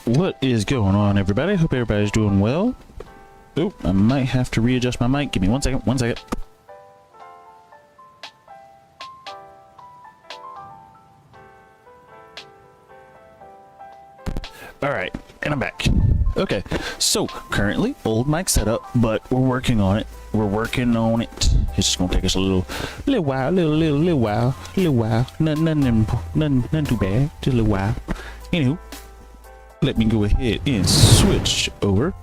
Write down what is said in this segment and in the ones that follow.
What is going on, everybody? Hope everybody's doing well. Oh, I might have to readjust my mic. Give me 1 second, 1 second. Alright, and I'm back. Okay, so currently old mic setup, but we're working on it. It's just gonna take us a little while, little while. Nothing too bad. Just a little while. Anywho, let me go ahead and switch over.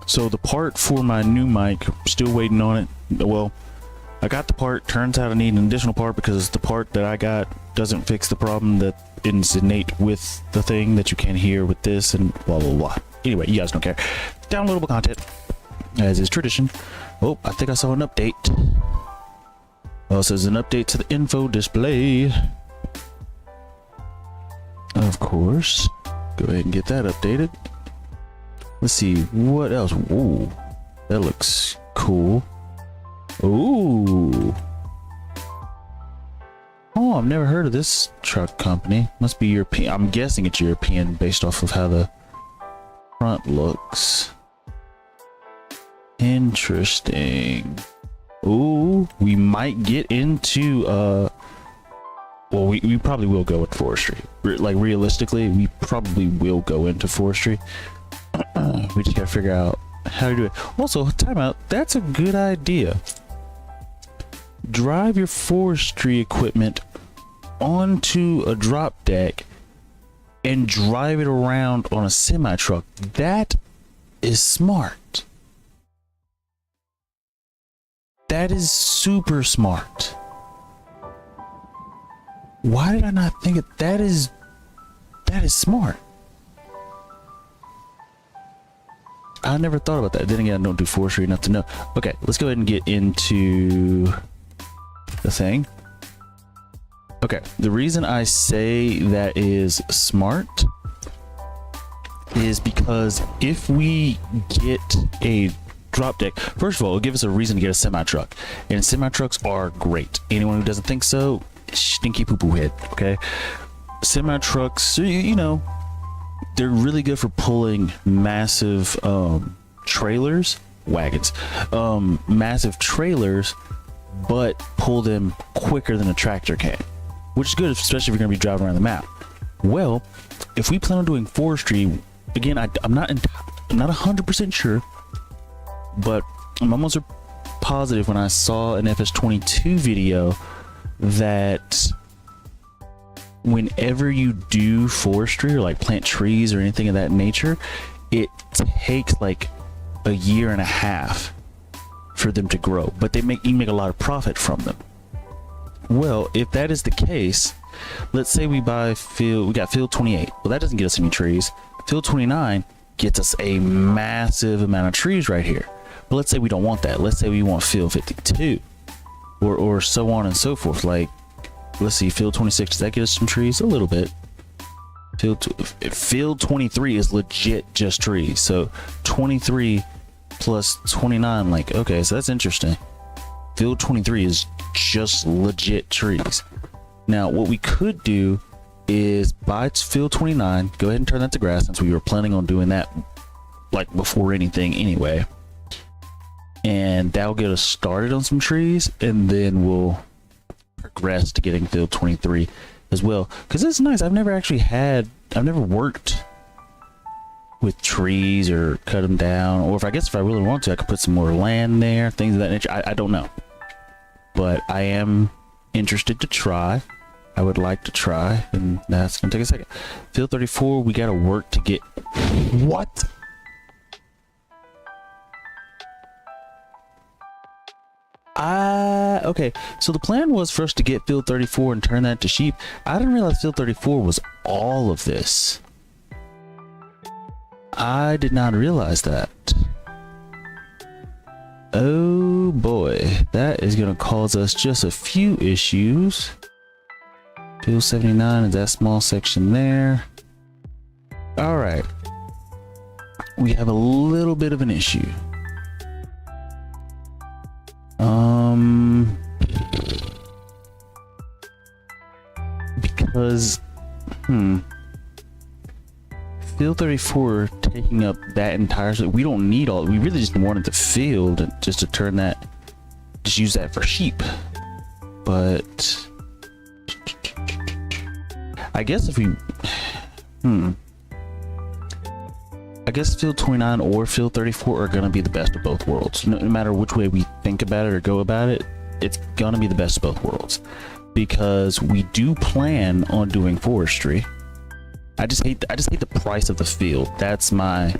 So the part for my new mic, still waiting on it. Well, I got the part. Turns out I need an additional part because the part that I got doesn't fix the problem that is innate with the thing that you can't hear with this and blah blah blah. Anyway, you guys don't care. Downloadable content, as is tradition. Oh, I think I saw an update. Oh, it says an update to the info display. Of course. Go ahead and get that updated. Let's see what else. Ooh, that looks cool. Ooh. Oh, I've never heard of this truck company. Must be European. I'm guessing it's European based off of how the front looks. Interesting. Ooh, we might get into well, we probably will go with forestry. Like realistically, we probably will go into forestry. We just gotta figure out how to do it. Also, timeout. That's a good idea. Drive your forestry equipment onto a drop deck and drive it around on a semi truck. That is smart. That is super smart. Why did I not think it? That is smart. I never thought about that. Then again, I don't do forestry enough to know. Okay, let's go ahead and get into the thing. Okay, the reason I say that is smart is because if we get a drop deck, first of all, it'll give us a reason to get a semi truck, and semi trucks are great. Anyone who doesn't think so, stinky poo poo head. Okay, semi trucks, you know, they're really good for pulling massive trailers, wagons, massive trailers, but pull them quicker than a tractor can, which is good, especially if you're going to be driving around the map. Well, if we plan on doing forestry, again, I'm not 100% sure, but I'm almost positive when I saw an FS22 video that whenever you do forestry or like plant trees or anything of that nature, it takes like a year and a half for them to grow, but you make a lot of profit from them. Well, if that is the case, let's say we got field 28. Well, that doesn't get us any trees. Field 29 gets us a massive amount of trees right here. But let's say we don't want that. Let's say we want field 52 or so on and so forth. Like, let's see, field 26, does that get us some trees? A little bit. Field 23 is legit just trees. So 23 plus 29, like, okay, so that's interesting. Field 23 is just legit trees. Now, what we could do is buy field 29, go ahead and turn that to grass, since we were planning on doing that like before anything anyway. And that'll get us started on some trees, and then we'll progress to getting field 23 as well, because it's nice. I've never worked with trees or cut them down, or if I really want to, I could put some more land there, things of that nature. I don't know, but I am interested to try. I would like to try, and that's gonna take a second. Field 34, we gotta work to get what? Okay, so the plan was for us to get field 34 and turn that to sheep. I didn't realize field 34 was all of this. I did not realize that. Oh boy, that is going to cause us just a few issues. Field 79 is that small section there. All right, we have a little bit of an issue. Because field 34 taking up that entire, we don't need all, we really just wanted the field just to turn that, just use that for sheep. But I guess if we, I guess field 29 or field 34 are gonna be the best of both worlds. No matter which way we think about it or go about it, it's gonna be the best of both worlds, because we do plan on doing forestry. I just hate the price of the field. That's my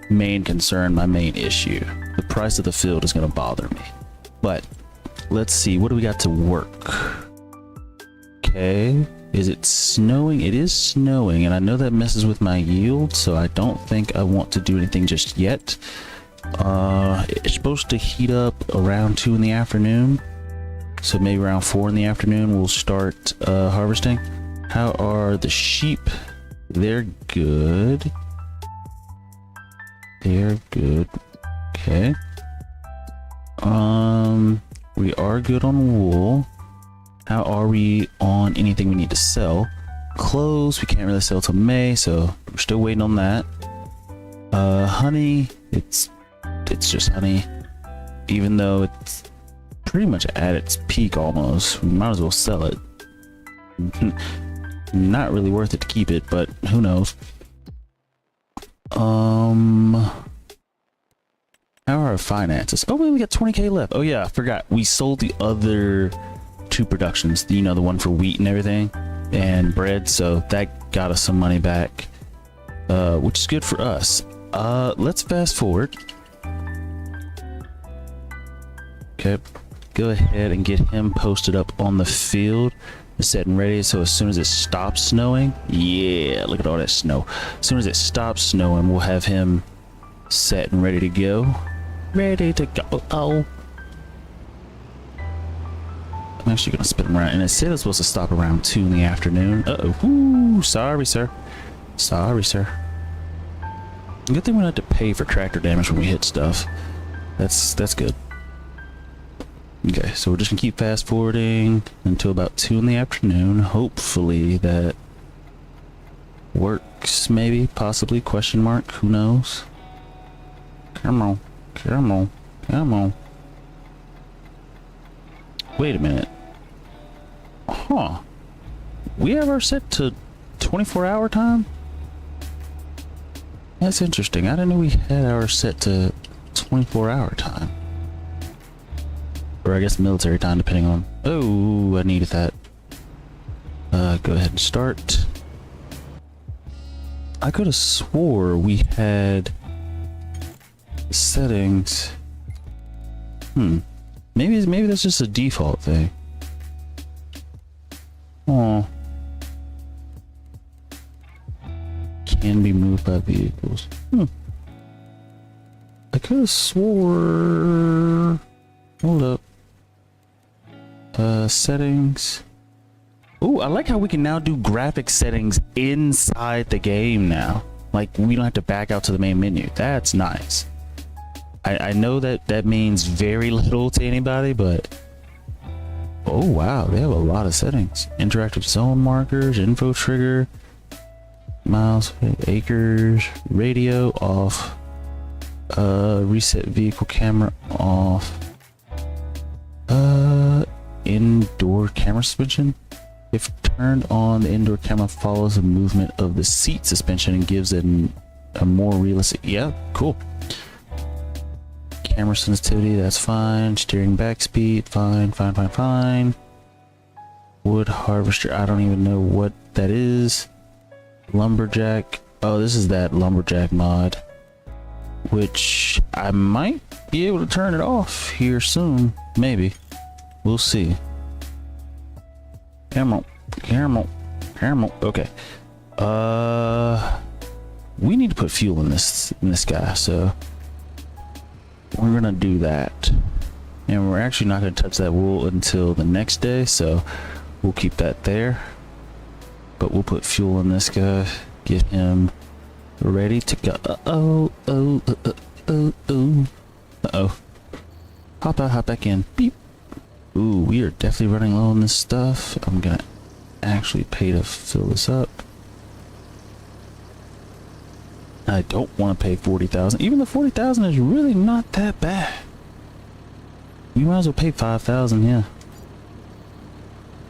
main concern, my main issue. The price of the field is gonna bother me. But let's see, what do we got to work? Okay, is it snowing? It is snowing, and I know that messes with my yield, so I don't think I want to do anything just yet. It's supposed to heat up around 2 in the afternoon, so maybe around 4 in the afternoon we'll start harvesting. How are the sheep? They're good. They're good. Okay. We are good on wool. How are we on anything we need to sell? Clothes, we can't really sell till May, so we're still waiting on that. Honey, it's just honey. Even though it's pretty much at its peak almost, we might as well sell it. Not really worth it to keep it, but who knows. How are our finances? Oh, wait, we got 20k left. Oh yeah, I forgot. We sold the other 2 productions, you know, the one for wheat and everything and bread, so that got us some money back, which is good for us. Let's fast forward. Okay, go ahead and get him posted up on the field, set and ready, so as soon as it stops snowing, yeah, look at all that snow. As soon as it stops snowing, we'll have him set and ready to go. Ready to go. Oh, I'm actually gonna spin him around, and it said it's supposed to stop around 2 in the afternoon. Ooh, sorry sir, sorry sir. Good thing we don't have to pay for tractor damage when we hit stuff. That's good. Okay, so we're just gonna keep fast forwarding until about 2 in the afternoon. Hopefully that works, maybe, possibly, question mark, who knows. Come on, come on, come on. Wait a minute. Huh. We have our set to 24-hour time? That's interesting. I didn't know we had our set to 24-hour time. Or I guess military time, depending on... Oh, I needed that. Go ahead and start. I could have swore we had settings. Maybe that's just a default thing. Oh. Can be moved by vehicles. I could have swore... Hold up. Settings. Oh, I like how we can now do graphic settings inside the game now. Like, we don't have to back out to the main menu. That's nice. I know that means very little to anybody, but oh wow, they have a lot of settings. Interactive zone markers, info trigger, miles, acres, radio off, reset vehicle camera off, indoor camera suspension. If turned on, the indoor camera follows the movement of the seat suspension and gives it a more realistic. Yeah, cool. Camera sensitivity, that's fine. Steering back speed, fine. Wood harvester, I don't even know what that is. Lumberjack, oh, this is that lumberjack mod, which I might be able to turn it off here soon, maybe. We'll see. Camera. Okay. We need to put fuel in this guy, so we're gonna do that, and we're actually not gonna touch that wool until the next day, so we'll keep that there. But we'll put fuel in this guy, get him ready to go. Hop back in. Beep. Ooh, we are definitely running low on this stuff. I'm gonna actually pay to fill this up. I don't want to pay 40,000. Even the 40,000 is really not that bad. You might as well pay 5,000, yeah.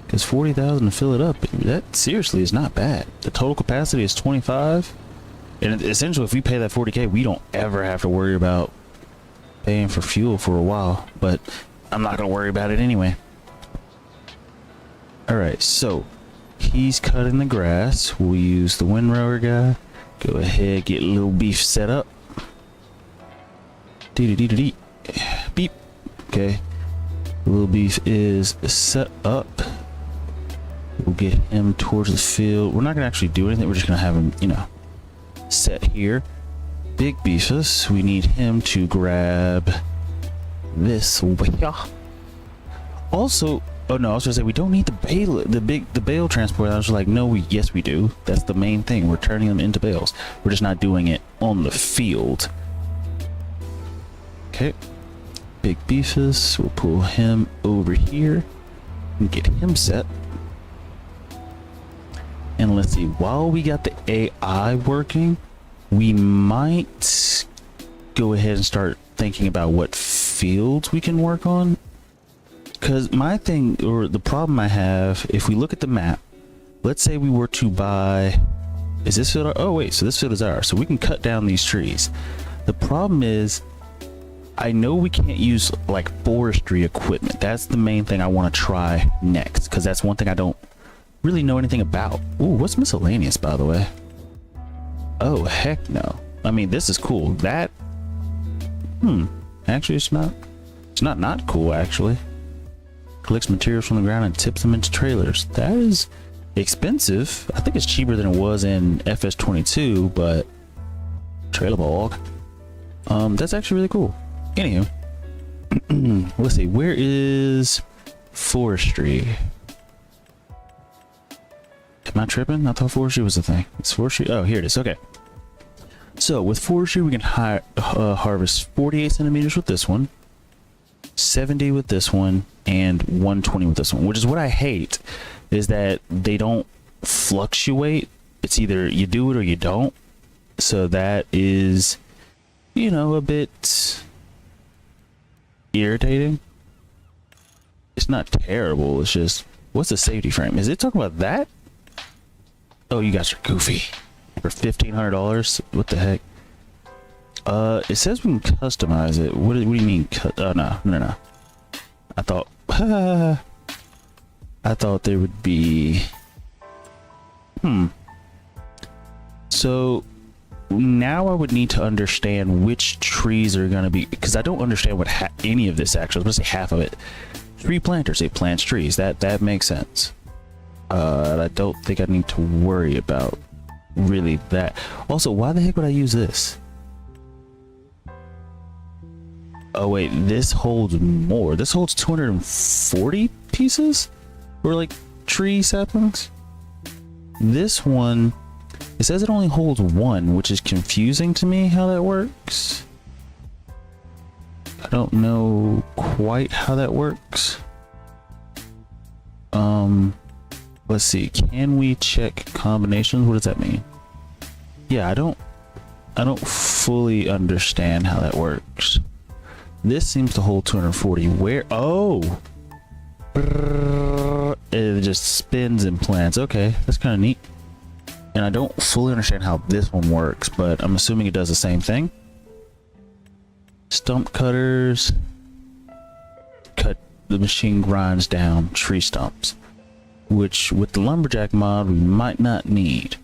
Because 40,000 to fill it up, that seriously is not bad. The total capacity is 25. And essentially, if we pay that 40K, we don't ever have to worry about paying for fuel for a while. But I'm not going to worry about it anyway. Alright, so he's cutting the grass. We'll use the windrower guy. Go ahead, get Little Beef set up. Dee-dee-dee-dee-dee. Beep. Okay. Little Beef is set up. We'll get him towards the field. We're not going to actually do anything. We're just going to have him, you know, set here. Big Beefus, we need him to grab this over here. Also, oh no, I was gonna say we don't need the bale transport. I was like, no, yes we do. That's the main thing. We're turning them into bales. We're just not doing it on the field. Okay. Big Beefus, we'll pull him over here and get him set. And let's see, while we got the AI working, we might go ahead and start thinking about what fields we can work on. Because my thing, or the problem I have, if we look at the map, let's say we were to buy, is this field? Oh wait, so this field is ours. So we can cut down these trees. The problem is, I know we can't use like forestry equipment. That's the main thing I want to try next, because that's one thing I don't really know anything about. Ooh, what's miscellaneous, by the way? Oh, heck no. I mean, this is cool. That, actually it's not cool, actually. Collects materials from the ground and tips them into trailers. That is expensive. I think it's cheaper than it was in FS22, but trailer bog. That's actually really cool. Anywho, let's see, where is forestry? Am I tripping? I thought forestry was the thing. It's forestry. Oh, here it is. Okay. So with forestry, we can harvest 48 centimeters with this one, 70 with this one, and 120 with this one, which is what I hate, is that they don't fluctuate. It's either you do it or you don't. So that is, you know, a bit irritating. It's not terrible. It's just, what's the safety frame? Is it talking about that? Oh, you guys are goofy. For $1,500? What the heck? It says we can customize it. What do you mean? No. I thought there would be. So now I would need to understand which trees are going to be, because I don't understand what any of this actually. Let's say half of it. Tree planters. It plants trees. That makes sense. I don't think I need to worry about really that. Also, why the heck would I use this? Oh wait, this holds more. This holds 240 pieces, or like tree saplings. This one, it says it only holds one, which is confusing to me how that works. I don't know quite how that works. Let's see, can we check combinations? What does that mean? Yeah, I don't fully understand how that works. This seems to hold 240. Where? Oh, it just spins and plants. Okay, that's kind of neat. And I don't fully understand how this one works, but I'm assuming it does the same thing. Stump cutters. Cut, the machine grinds down tree stumps, which with the lumberjack mod we might not need.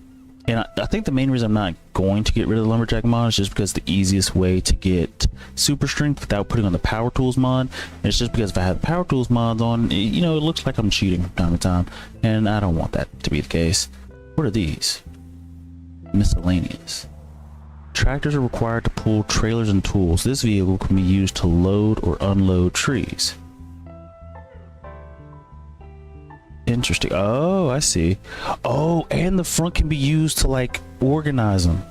And I think the main reason I'm not going to get rid of the lumberjack mod is just because the easiest way to get super strength without putting on the power tools mod. And it's just because if I have the power tools mods on, you know, it looks like I'm cheating from time to time, and I don't want that to be the case. What are these? Miscellaneous. Tractors are required to pull trailers and tools. This vehicle can be used to load or unload trees. Interesting. Oh, I see. Oh, and the front can be used to like organize them.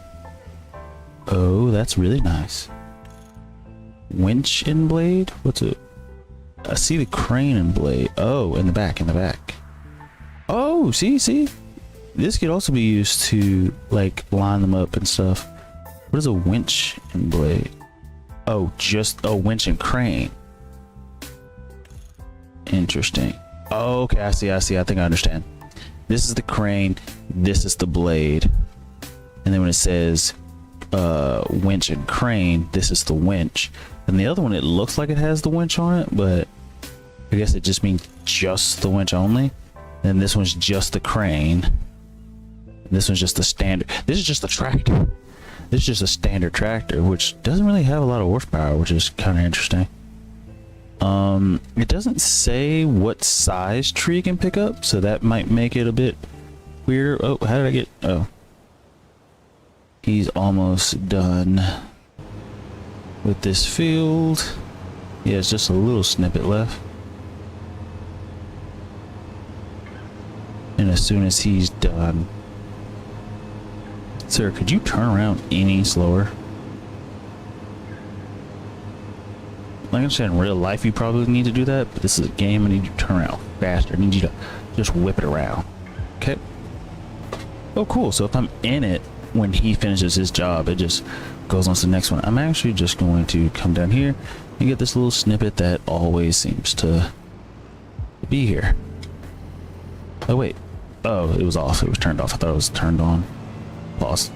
Oh, that's really nice. Winch and blade? What's it? I see the crane and blade. Oh, in the back, Oh, see? This could also be used to like line them up and stuff. What is a winch and blade? Oh, just a winch and crane. Interesting. Oh, okay, I see. I think I understand. This is the crane, this is the blade. And then when it says winch and crane, this is the winch. And the other one, it looks like it has the winch on it, but I guess it just means just the winch only. And this one's just the crane. This one's just the standard. This is just the tractor. This is just a standard tractor, which doesn't really have a lot of horsepower, which is kind of interesting. It doesn't say what size tree it can pick up, so that might make it a bit weirder. Oh, how did I get? Oh, he's almost done with this field. Yeah, it's just a little snippet left. And as soon as he's done, sir, could you turn around any slower? Like I said, in real life, you probably need to do that, but this is a game. I need you to turn around faster. I need you to just whip it around. Okay. Oh, cool. So if I'm in it when he finishes his job, it just goes on to the next one. I'm actually just going to come down here and get this little snippet that always seems to be here. Oh, wait. Oh, it was off. It was turned off. I thought it was turned on. Pause.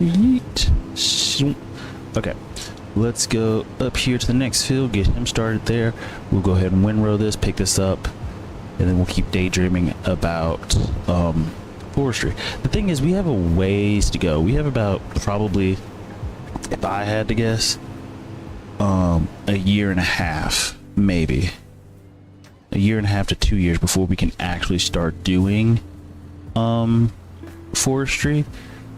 Yeet. Okay. Let's go up here to the next field, get him started there. We'll go ahead and windrow this, pick this up, and then we'll keep daydreaming about forestry. The thing is, we have a ways to go. We have about, probably, if I had to guess, a year and a half, maybe. A year and a half to 2 years before we can actually start doing forestry.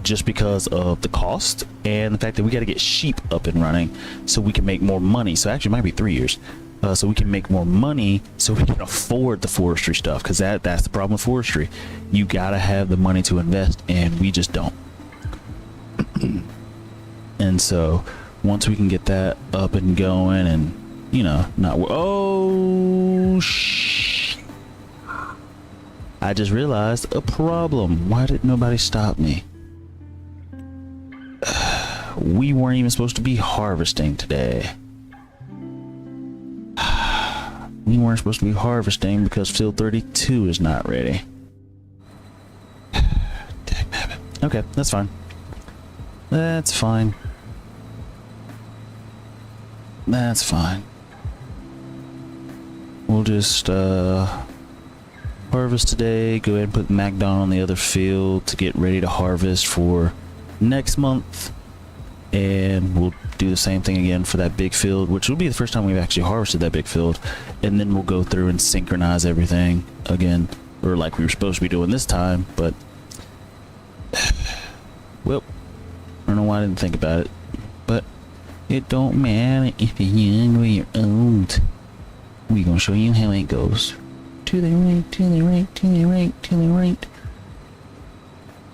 Just because of the cost and the fact that we got to get sheep up and running so we can make more money. So actually it might be 3 years, so we can make more money so we can afford the forestry stuff, because that's the problem with forestry. You gotta have the money to invest, and we just don't. And so once we can get that up and going, and you know, not I just realized a problem. Why did nobody stop me? We weren't even supposed to be harvesting today. We weren't supposed to be harvesting because field 32 is not ready. Dagnabbit. Okay, that's fine. That's fine. That's fine. We'll just harvest today. Go ahead and put Macdon on the other field to get ready to harvest for next month. And we'll do the same thing again for that big field, which will be the first time we've actually harvested that big field. And then we'll go through and synchronize everything again, or like we were supposed to be doing this time. But well, I don't know why I didn't think about it, but it don't matter if you're young or you're old. We're gonna show you how it goes. To the right, to the right, to the right, to the right.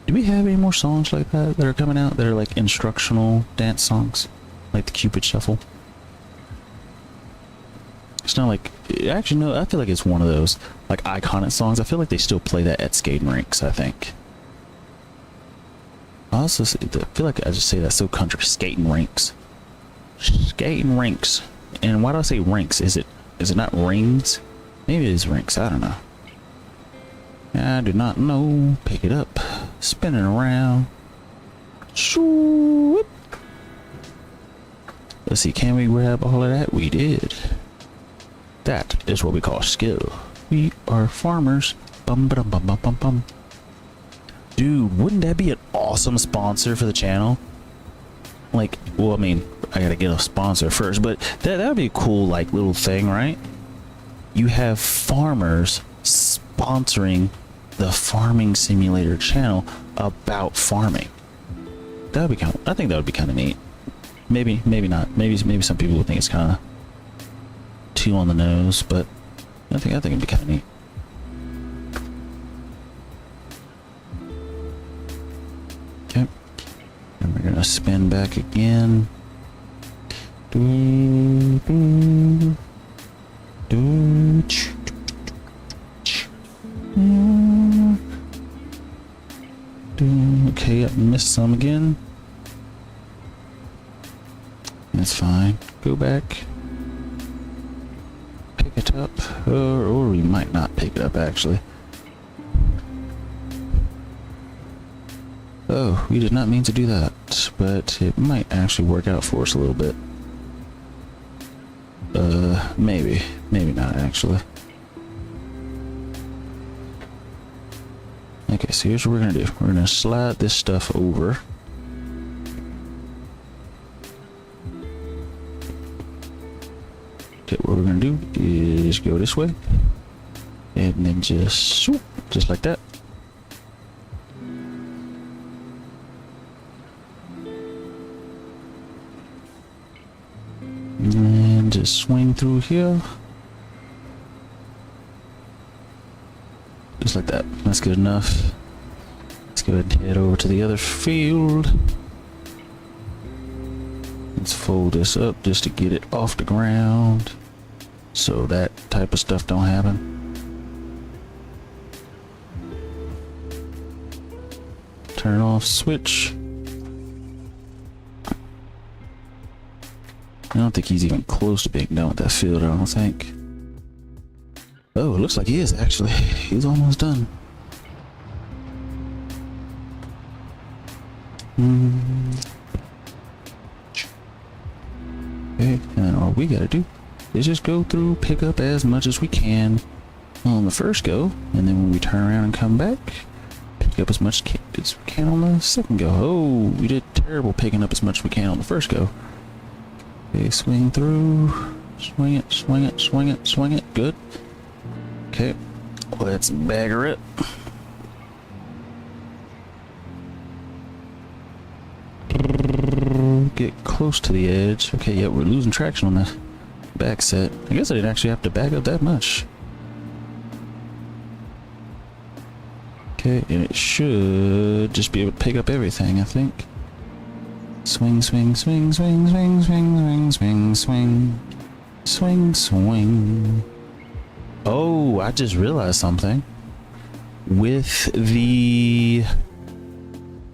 Do we have any more songs like that are coming out that are like instructional dance songs? Like the Cupid Shuffle? It's not like... Actually, no, I feel like it's one of those like iconic songs. I feel like they still play that at skating rinks, I think. I also feel like I just say that so country. Skating rinks. Skating rinks. And why do I say rinks? Is it not rings? Maybe it is rinks. I don't know. I do not know. Pick it up. Spinning around. Shoop. Let's see, can we grab all of that? We did. That is what we call skill. We are farmers. Bum bum bum bum bum bum. Dude, wouldn't that be an awesome sponsor for the channel? Like, well, I mean, I gotta get a sponsor first, but that would be a cool, like, little thing, right? You have farmers sponsoring the Farming Simulator channel about farming. That would be kind of, I think that would be kind of neat. Maybe not. Maybe some people would think it's kind of too on the nose, but I think it'd be kind of neat. Okay, and we're gonna spin back again. Okay, I missed some again. That's fine. Go back. Pick it up. Or we might not pick it up, actually. Oh, we did not mean to do that. But it might actually work out for us a little bit. Maybe. Maybe not, actually. Okay, so here's what we're gonna do. We're gonna slide this stuff over. Okay, what we're gonna do is go this way. And then just swoop, just like that. And just swing through here. Just like that. That's good enough. Let's go ahead and head over to the other field. Let's fold this up just to get it off the ground, so that type of stuff don't happen. Turn off switch. I don't think he's even close to being done with that field, I don't think. Oh, it looks like he is, actually. He's almost done. Okay, and all we gotta do is just go through, pick up as much as we can on the first go, and then when we turn around and come back, pick up as much as we can on the second go. Oh, we did terrible picking up as much as we can on the first go. Okay, swing through, swing it, swing it, swing it, swing it. Good. Okay, let's bagger it. Get close to the edge. Okay, yeah, we're losing traction on the back set. I guess I didn't actually have to bag up that much. Okay, and it should just be able to pick up everything, I think. Swing, swing, swing, swing, swing, swing, swing, swing, swing. Swing, swing. Oh, I just realized something. With the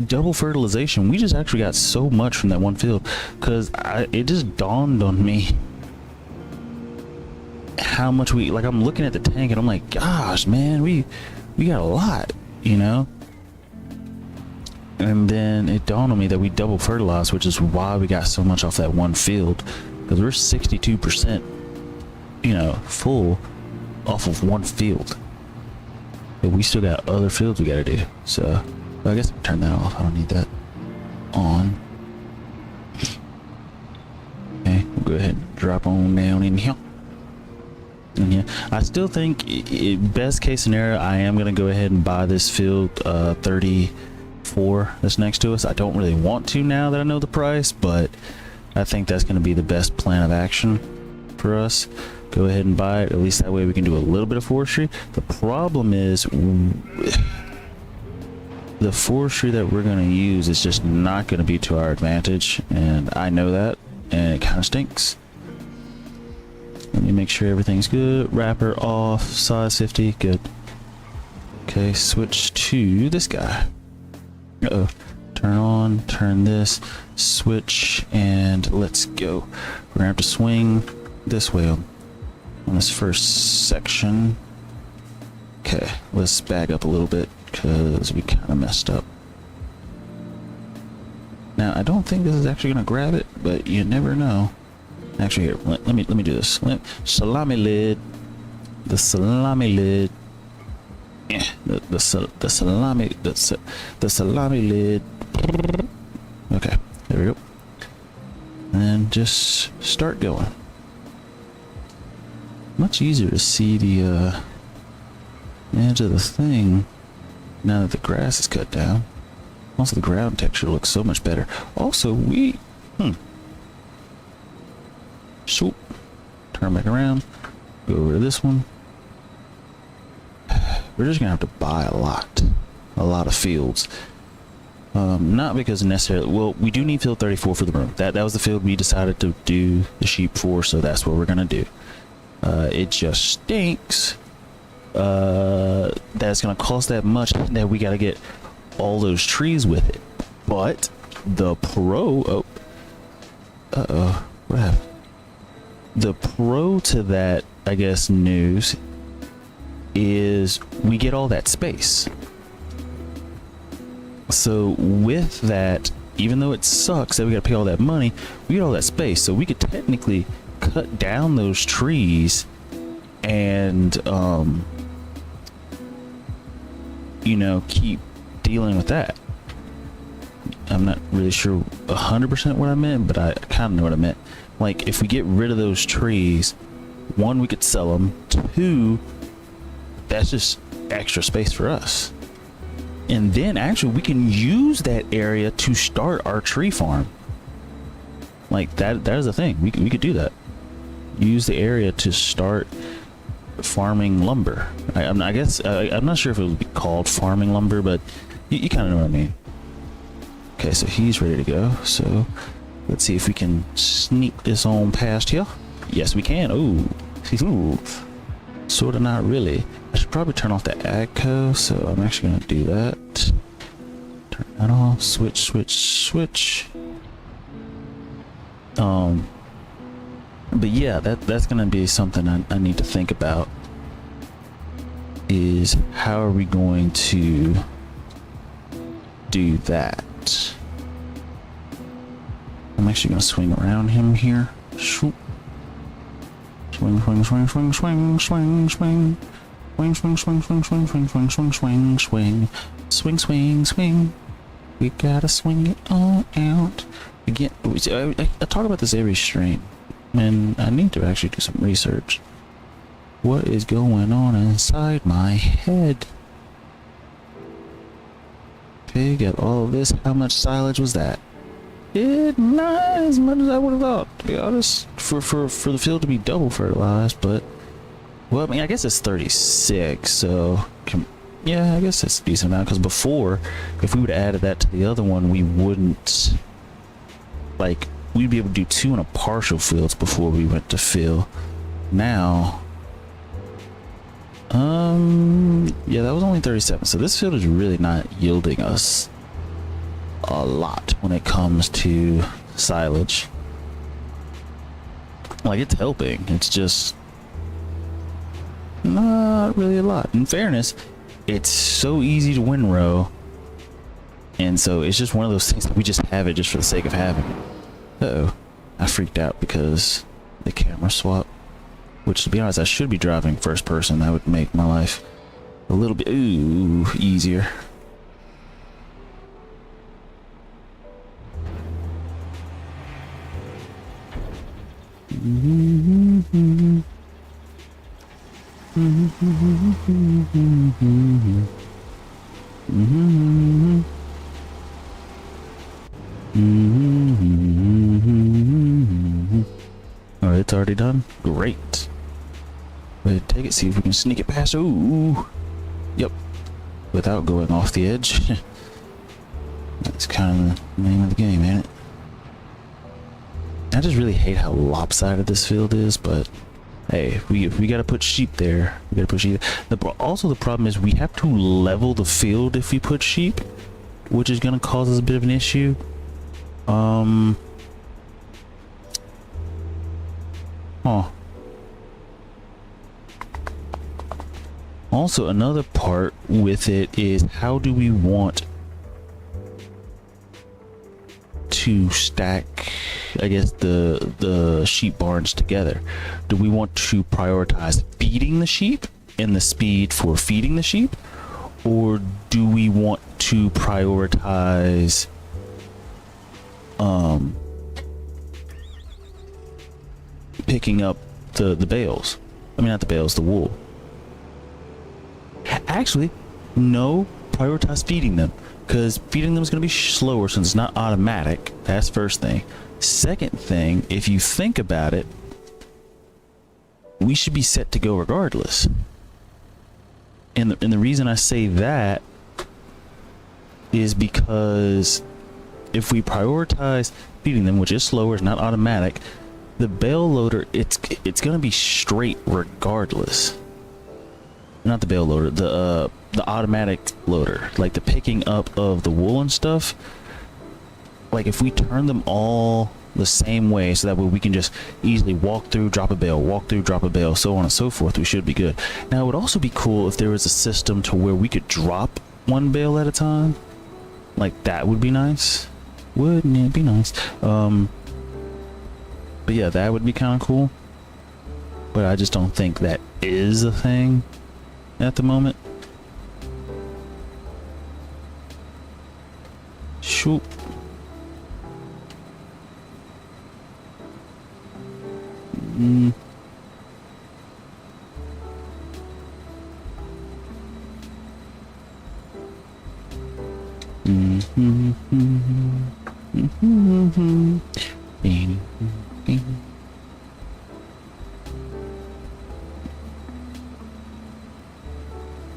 double fertilization, we just actually got so much from that one field, because it just dawned on me how much I'm looking at the tank and I'm like, gosh, man, we got a lot, you know? And then it dawned on me that we double fertilized, which is why we got so much off that one field, because we're 62%, you know, full off of one field. But we still got other fields we gotta do. So I guess I'll turn that off. I don't need that on. Okay, we'll go ahead and drop on down in here. And yeah, I still think best case scenario, I am gonna go ahead and buy this field 34 that's next to us. I don't really want to now that I know the price, but I think that's gonna be the best plan of action for us. Go ahead and buy it. At least that way we can do a little bit of forestry. The problem is the forestry that we're going to use is just not going to be to our advantage, and I know that, and it kind of stinks. Let me make sure everything's good. Wrapper off, size 50, good. Okay, switch to this guy. Uh-oh. Turn on, turn this, switch, and let's go. We're gonna have to swing this way on this first section. Okay, let's back up a little bit because we kind of messed up. Now I don't think this is actually gonna grab it, but you never know. Actually, here, let me do this. Salami lid, the salami lid. Yeah, the salami lid. Okay, there we go. And just start going. Much easier to see the edge of the thing now that the grass is cut down. Also, the ground texture looks so much better. Also, swoop, turn back around, go over to this one. We're just gonna have to buy a lot of fields. Not because necessarily, well, we do need field 34 for the room. That was the field we decided to do the sheep for, so that's what we're gonna do. It just stinks that it's gonna cost that much that we gotta get all those trees with it. But the pro, What happened? The pro to that, I guess, news is we get all that space. So with that, even though it sucks that we gotta pay all that money, we get all that space. So we could technically cut down those trees and you know, keep dealing with that. I'm not really sure 100% what I meant, but I kind of know what I meant. Like, if we get rid of those trees, one, we could sell them. Two, that's just extra space for us. And then actually we can use that area to start our tree farm. Like that is a thing. We could do that. Use the area to start farming lumber. I guess I'm not sure if it would be called farming lumber, but you kind of know what I mean. Okay, so he's ready to go. So let's see if we can sneak this on past here. Yes, we can. Ooh. Sort of, not really. I should probably turn off the AGCO, so I'm actually going to do that. Turn that off. Switch. But yeah, that's going to be something I need to think about. Is how are we going to do that? I'm actually going to swing around him here. Swoop. Swing. We gotta swing it all out. Again, I talk about this every stream, and I need to actually do some research. What is going on inside my head? Okay, got all of this. How much silage was that? Not as much as I would have thought, to be honest, for the field to be double fertilized, but well, I mean, I guess it's 36, so yeah, I guess it's a decent amount, because before, if we would have added that to the other one, we wouldn't, like, we'd be able to do 2 in a partial fields before we went to fill. Now, yeah, that was only 37, so this field is really not yielding us a lot when it comes to silage. Like, it's helping, it's just not really a lot. In fairness, it's so easy to windrow, and so it's just one of those things that we just have it just for the sake of having it. Uh-oh, I freaked out because the camera swap, which, to be honest, I should be driving first person. That would make my life a little bit easier. Oh, it's already done? Great. Wait, take it, see if we can sneak it past. Ooh. Yep. Without going off the edge. That's kind of the name of the game, ain't it? I just really hate how lopsided this field is, but hey, if we gotta put sheep there, we gotta put sheep there. Also, the problem is we have to level the field if we put sheep, which is gonna cause us a bit of an issue. Also, another part with it is, how do we want to stack, I guess, the sheep barns together? Do we want to prioritize feeding the sheep and the speed for feeding the sheep, or do we want to prioritize picking up the bales? I mean, not the bales, the wool. Actually, no, prioritize feeding them, because feeding them is going to be slower since it's not automatic. That's first thing. Second thing, if you think about it, we should be set to go regardless. And the reason I say that is because if we prioritize feeding them, which is slower, it's not automatic, the bale loader, it's going to be straight regardless. Not the bale loader, the automatic loader, like the picking up of the wool and stuff. like if we turn them all the same way, so that way we can just easily walk through, drop a bale, walk through, drop a bale, so on and so forth, we should be good. Now it would also be cool if there was a system to where we could drop one bale at a time. Like that would be nice. Wouldn't it be nice? But yeah, that would be kind of cool. But I just don't think that is a thing at the moment. Shoot.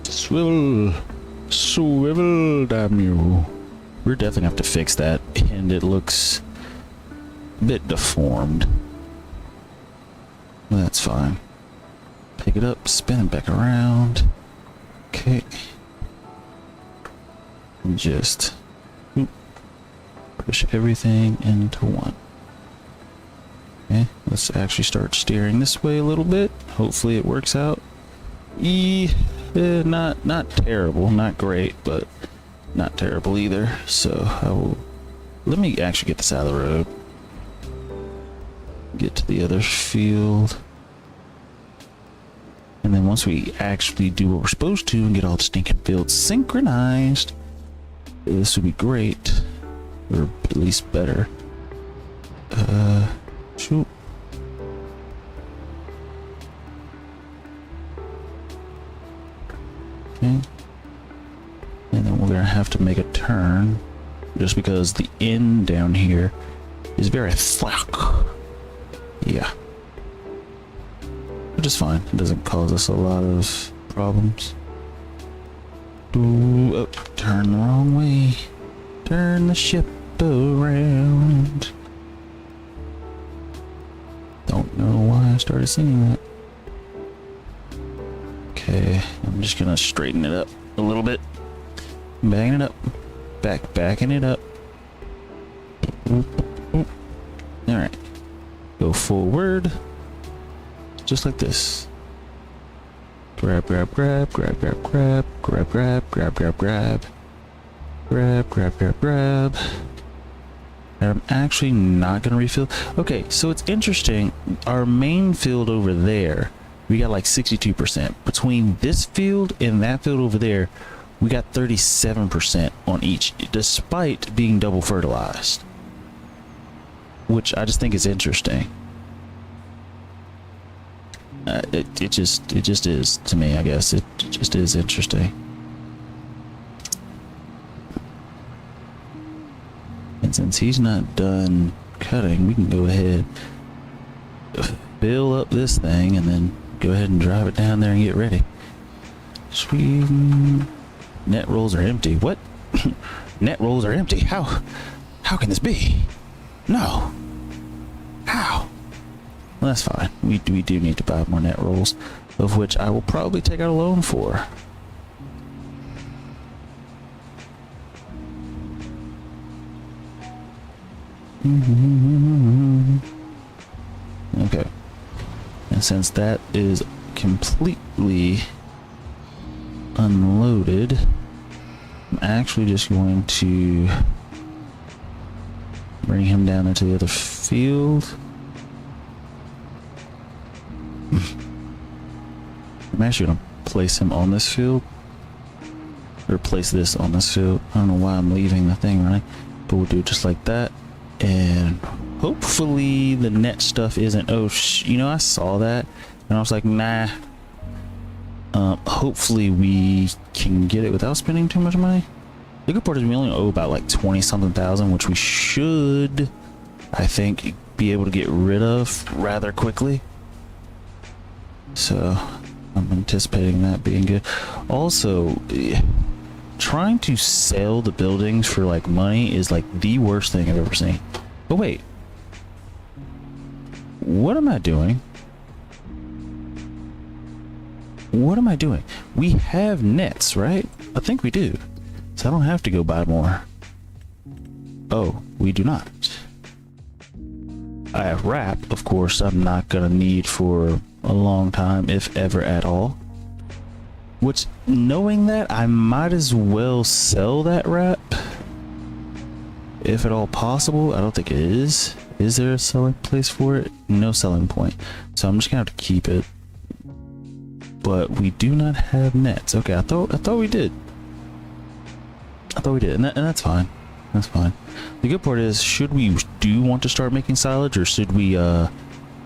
Swivel, swivel, damn you. We're definitely gonna have to fix that, and it looks a bit deformed. Well, that's fine. Pick it up, spin it back around. Okay. And just push everything into one. Okay, let's actually start steering this way a little bit. Hopefully it works out. Not terrible, not great, but not terrible either. So let me actually get this out of the road. Get to the other field. And then once we actually do what we're supposed to and get all the stinking fields synchronized, this would be great. Or at least better. Shoot. Okay. And then we're gonna have to make a turn just because the end down here is very flat. Yeah. Which is fine. It doesn't cause us a lot of problems. Ooh, oh, turn the wrong way. Turn the ship around. Don't know why I started singing that. Okay, I'm just gonna straighten it up a little bit. Banging it up. Backing it up. Alright. Go forward. Just like this. Grab, grab, grab, grab, grab, grab, grab, grab, grab, grab, grab. Grab, grab, grab, grab. And I'm actually not gonna refill. Okay, so it's interesting. Our main field over there, we got like 62%. Between this field and that field over there, we got 37% on each, despite being double fertilized. Which I just think is interesting. It just is to me, I guess. It just is interesting. And since he's not done cutting, we can go ahead, fill up this thing, and then go ahead and drive it down there and get ready. Sweet. Net rolls are empty. What? Net rolls are empty. How can this be? No. How? Well, that's fine. We do need to buy more net rolls, of which I will probably take out a loan for. Okay. And since that is completely unloaded, I'm actually just going to bring him down into the other field. I'm actually going to place him on this field. Or place this on this field. I don't know why I'm leaving the thing running, but we'll do it just like that. And hopefully the net stuff isn't, oh, you know, I saw that and I was like, nah. Hopefully we can get it without spending too much money. The good part is we only owe about like 20 something thousand, which we should, I think, be able to get rid of rather quickly. So I'm anticipating that being good. Also, trying to sell the buildings for like money is like the worst thing I've ever seen. But wait, what am I doing? What am I doing? We have nets, right? I think we do. So I don't have to go buy more. Oh, we do not. I have wrap, of course, I'm not gonna need for a long time, if ever at all. Which, knowing that, I might as well sell that wrap, if at all possible. I don't think it is. Is there a selling place for it? No selling point. So I'm just gonna have to keep it. But we do not have nets. Okay, I thought we did. I thought we did, and that's fine. That's fine. The good part is, should we do want to start making silage, or should we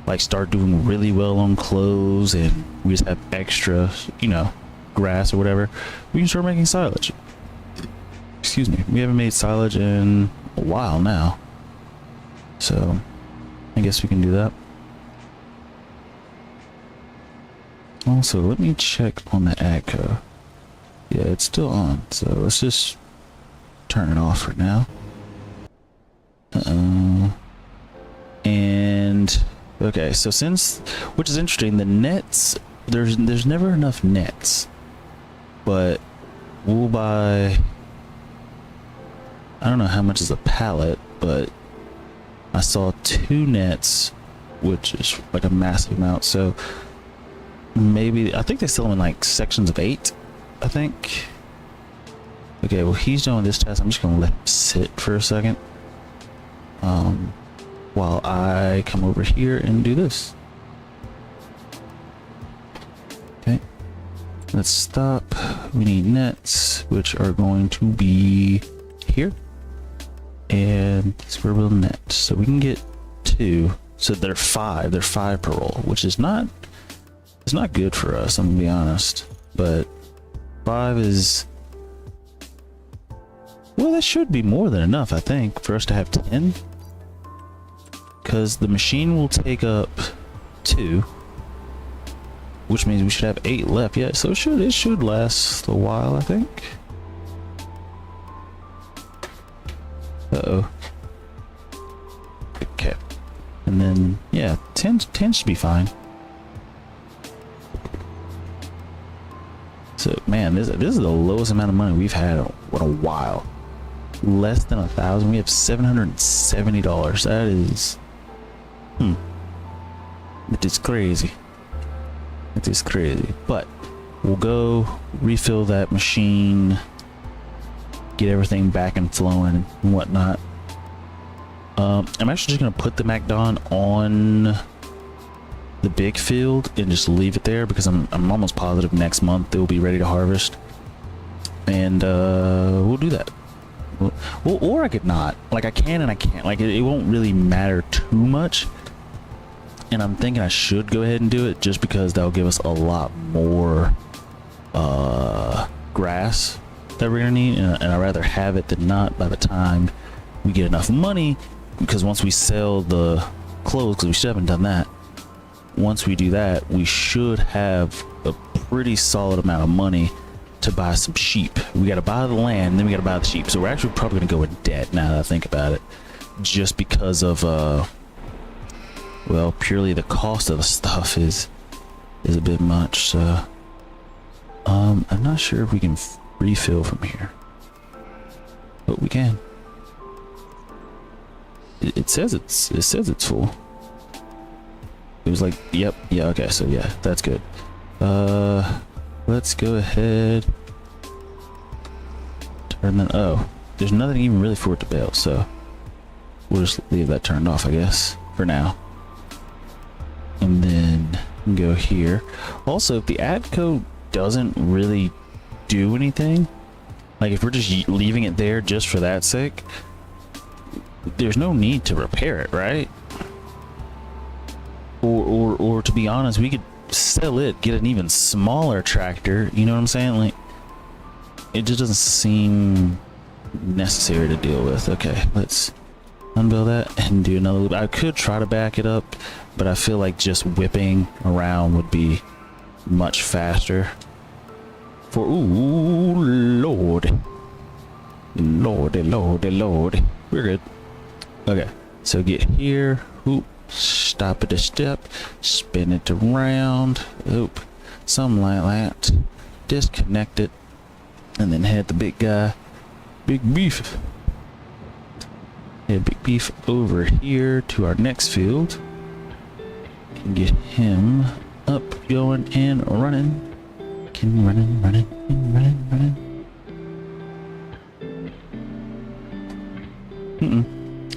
like start doing really well on clothes and we just have extra, you know, grass or whatever, we can start making silage. Excuse me. We haven't made silage in a while now, so I guess we can do that. Also, let me check on the AGCO. Yeah, it's still on, so let's just turn it off for now. And okay, so since, which is interesting, the nets, there's never enough nets, but we'll buy, I don't know how much is a pallet, but I saw 2 nets, which is like a massive amount. So maybe, I think they sell them in like sections of 8, I think. Okay, well, he's doing this test. I'm just gonna let him sit for a second while I come over here and do this. Okay, let's stop. We need nets, which are going to be here, and scribble net, so we can get 2. So they're 5 per roll, which is not, it's not good for us, I'm gonna be honest, but 5 is, well, that should be more than enough, I think, for us to have 10, because the machine will take up 2, which means we should have 8 left. Yeah, so it should last a while, I think. Uh-oh. Okay, and then yeah, 10 should be fine. So man, this is the lowest amount of money we've had in a while. Less than 1,000. We have $770. That is, it is crazy. It is crazy. But we'll go refill that machine, get everything back and flowing and whatnot. I'm actually just gonna put the MacDon on the big field and just leave it there, because I'm almost positive next month they'll be ready to harvest, and we'll do that. Well, or I could not. Like, I can and I can't. Like, it won't really matter too much. And I'm thinking I should go ahead and do it, just because that'll give us a lot more grass that we're gonna need, and I'd rather have it than not by the time we get enough money, because once we sell the clothes, because we still haven't done that, once we do that, we should have a pretty solid amount of money to buy some sheep. We got to buy the land, then we got to buy the sheep. So we're actually probably going to go in debt, now that I think about it, just because of well, purely the cost of the stuff is a bit much. So I'm not sure if we can refill from here, but we can. It says it's full. It was like, yep, yeah, okay, so yeah, that's good. Let's go ahead, turn that, oh, there's nothing even really for it to bale, so we'll just leave that turned off, I guess, for now. And then go here. Also, if the AGCO doesn't really do anything, like if we're just leaving it there just for that sake, there's no need to repair it, right? Or to be honest, we could sell it, get an even smaller tractor, you know what I'm saying? Like, it just doesn't seem necessary to deal with. Okay, let's unbuild that and do another loop. I could try to back it up, but I feel like just whipping around would be much faster. For, ooh, lordy, lordy, we're good. Okay, so get here, whoop, stop at a step, spin it around, oop, something like that, disconnect it, and then hit the big guy, big beef. head Big Beef over here to our next field. Can get him up, going, and running. Running.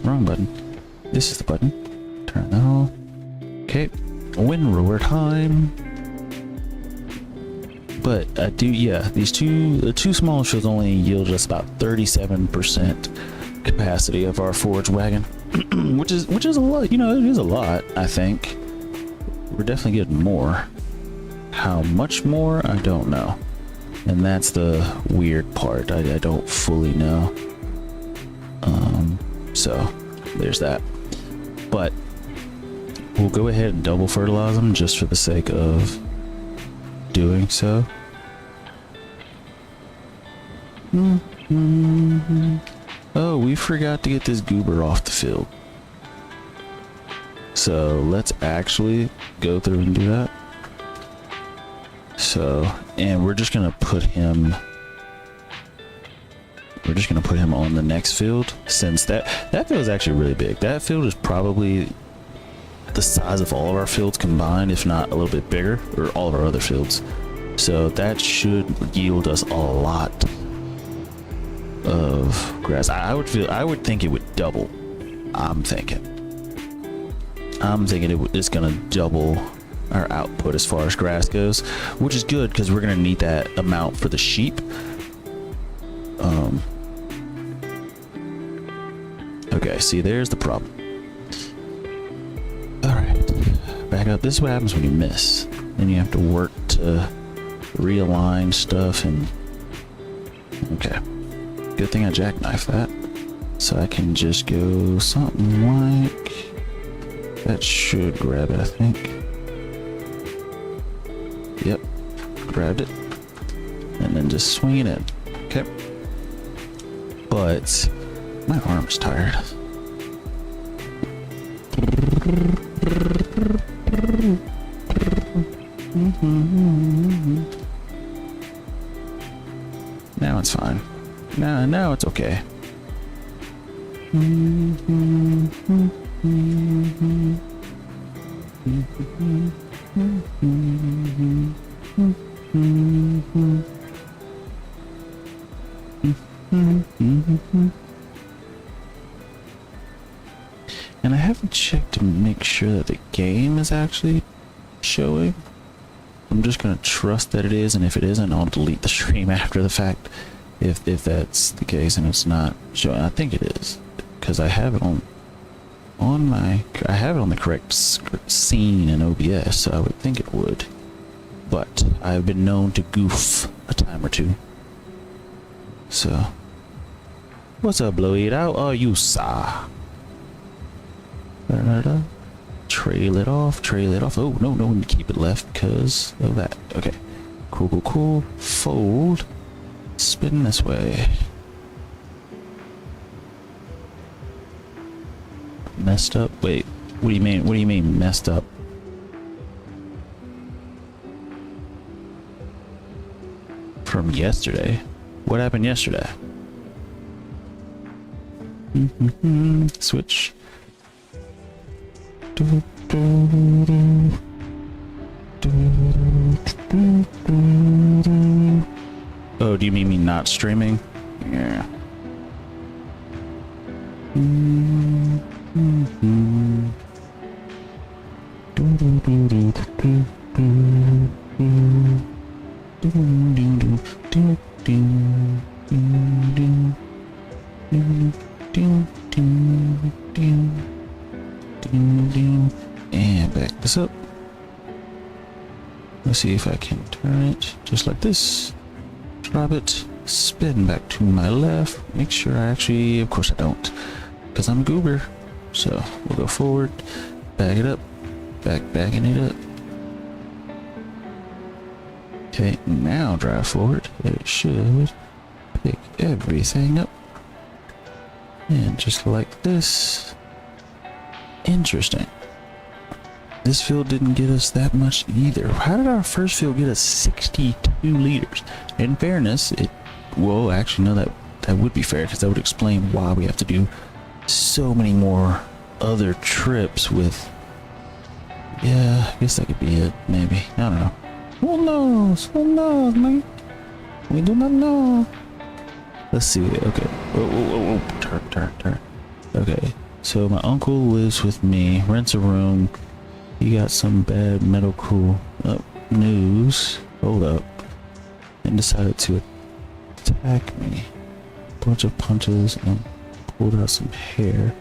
Wrong button. This is the button. Turn that on. Okay. Windrower time. But I do, yeah, the two small fields only yield us about 37% capacity of our forage wagon, which is a lot. You know, it is a lot. I think we're definitely getting more. How much more, I don't know, and that's the weird part. I don't fully know. So there's that. But we'll go ahead and double fertilize them just for the sake of doing so. Oh, we forgot to get this goober off the field. So let's actually go through and do that. So, and we're just gonna put him on the next field, since that field is actually really big. That field is probably the size of all of our fields combined, if not a little bit bigger, or all of our other fields. So that should yield us a lot of grass. I would think it would double. I'm thinking it's gonna double our output as far as grass goes, which is good because we're gonna need that amount for the sheep. Okay, see, there's the problem. Alright, back up. This is what happens when you miss. Then you have to work to realign stuff, and okay. Good thing I jackknifed that. So I can just go something like that. Should grab it, I think. Yep, grabbed it. And then just swing it in. Okay. But my arm's tired. Now it's fine. Now it's okay. And I haven't checked to make sure that the game is actually showing. I'm just gonna trust that it is, and if it isn't, I'll delete the stream after the fact. If that's the case and it's not showing, I think it is, because I have it on the correct scene in OBS, so I would think it would. But I've been known to goof a time or two. So, what's up, Blowy? How are you, sir? Trail it off. Oh, no, we need to keep it left because of that. Okay. Cool. Fold. Spin this way. Messed up? Wait, what do you mean messed up? From yesterday? What happened yesterday? Switch. Oh, do you mean me not streaming? Yeah. And back this up. Let's see if I can turn it just like this. Drop it, spin back to my left. Make sure I actually, of course I don't, because I'm a goober. So we'll go forward, back it up, backing it up. Okay, now drive forward. It should pick everything up. And just like this. Interesting. This field didn't get us that much either. How did our first field get us 62 liters? In fairness, well, actually, no, that would be fair, because that would explain why we have to do so many more other trips with, yeah, I guess that could be it, maybe. I don't know. Who knows? Who knows, man? We do not know. Let's see. Okay. Whoa. Turn. Okay. So my uncle lives with me, rents a room. He got some bad medical news. Hold up. And decided to attack me. Bunch of punches and pulled out some hair.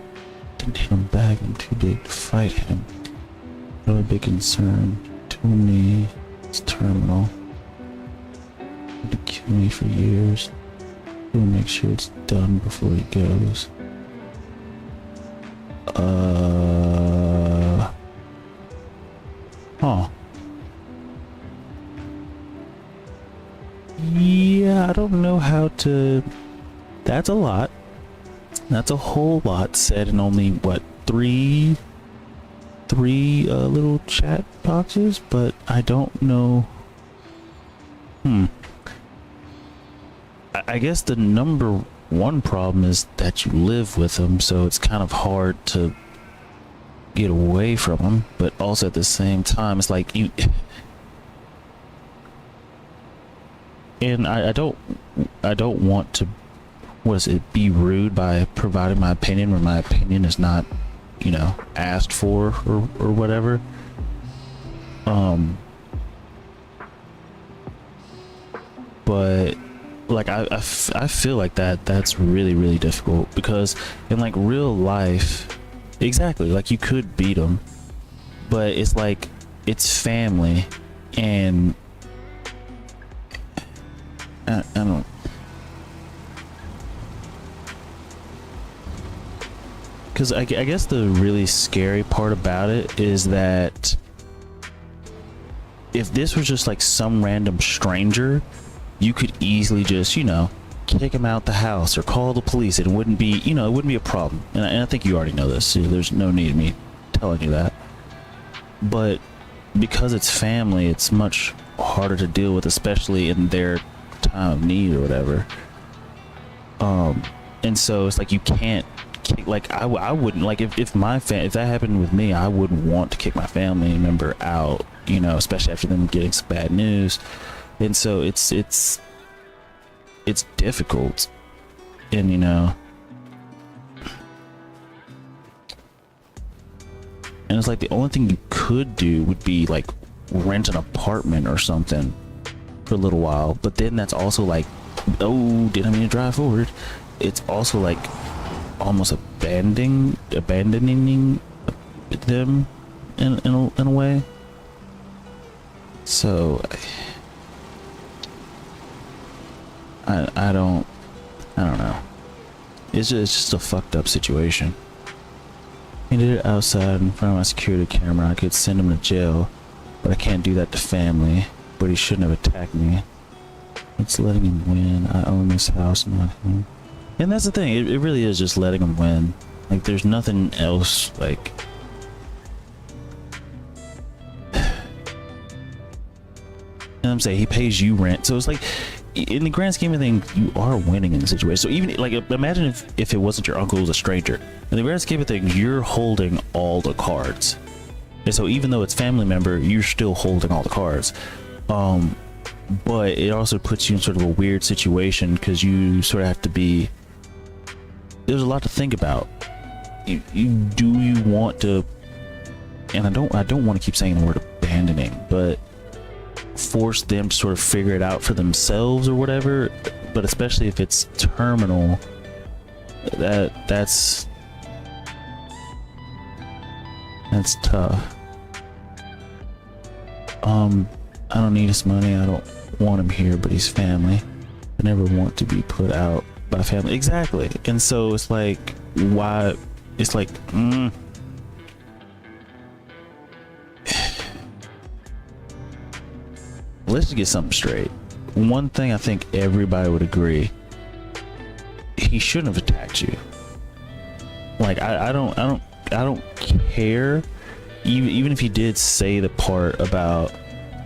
Didn't hit him back. I'm too big to fight him. Not a big concern. Told me it's terminal. Had to kill me for years. He'll make sure it's done before he goes. Huh. Yeah, I don't know how to... That's a lot. That's a whole lot said in only, what, three little chat boxes? But I don't know... I guess the number one problem is that you live with them, so it's kind of hard to get away from them. But also at the same time, it's like you... And I don't want to, be rude by providing my opinion when my opinion is not, asked for or whatever. But like I feel like that's really, really difficult, because in like real life, exactly, like you could beat them, but it's like it's family, and I don't. Because I guess the really scary part about it is that if this was just like some random stranger, you could easily just, kick him out the house or call the police. It wouldn't be, it wouldn't be a problem. And I think you already know this. So there's no need of me telling you that. But because it's family, it's much harder to deal with, especially in their time of need or whatever. And so it's like you can't kick, like I wouldn't, like if that happened with me, I wouldn't want to kick my family member out, especially after them getting some bad news. And so it's difficult, and and it's like the only thing you could do would be like rent an apartment or something for a little while, but then that's also like, oh, didn't mean to drive forward. It's also like almost abandoning them in a way. So I don't know. It's just a fucked up situation. He did it outside in front of my security camera. I could send him to jail, but I can't do that to family. But he shouldn't have attacked me. It's letting him win. I own this house, not him. And that's the thing. It really is just letting him win. Like there's nothing else. Like, and I'm saying he pays you rent, so it's like, in the grand scheme of things, you are winning in the situation. So even like, imagine if it wasn't your uncle, it was a stranger. In the grand scheme of things, you're holding all the cards, and so even though it's family member, you're still holding all the cards. But it also puts you in sort of a weird situation, because you sort of have to be. There's a lot to think about. Do you want to? And I don't want to keep saying the word abandoning, but force them to sort of figure it out for themselves or whatever. But especially if it's terminal, that's tough. I don't need his money. I don't want him here, but he's family. I never want to be put out by family. Exactly. And so it's like, why? It's like, let's just get something straight. One thing I think everybody would agree: he shouldn't have attacked you. Like I don't care. Even if he did say the part about,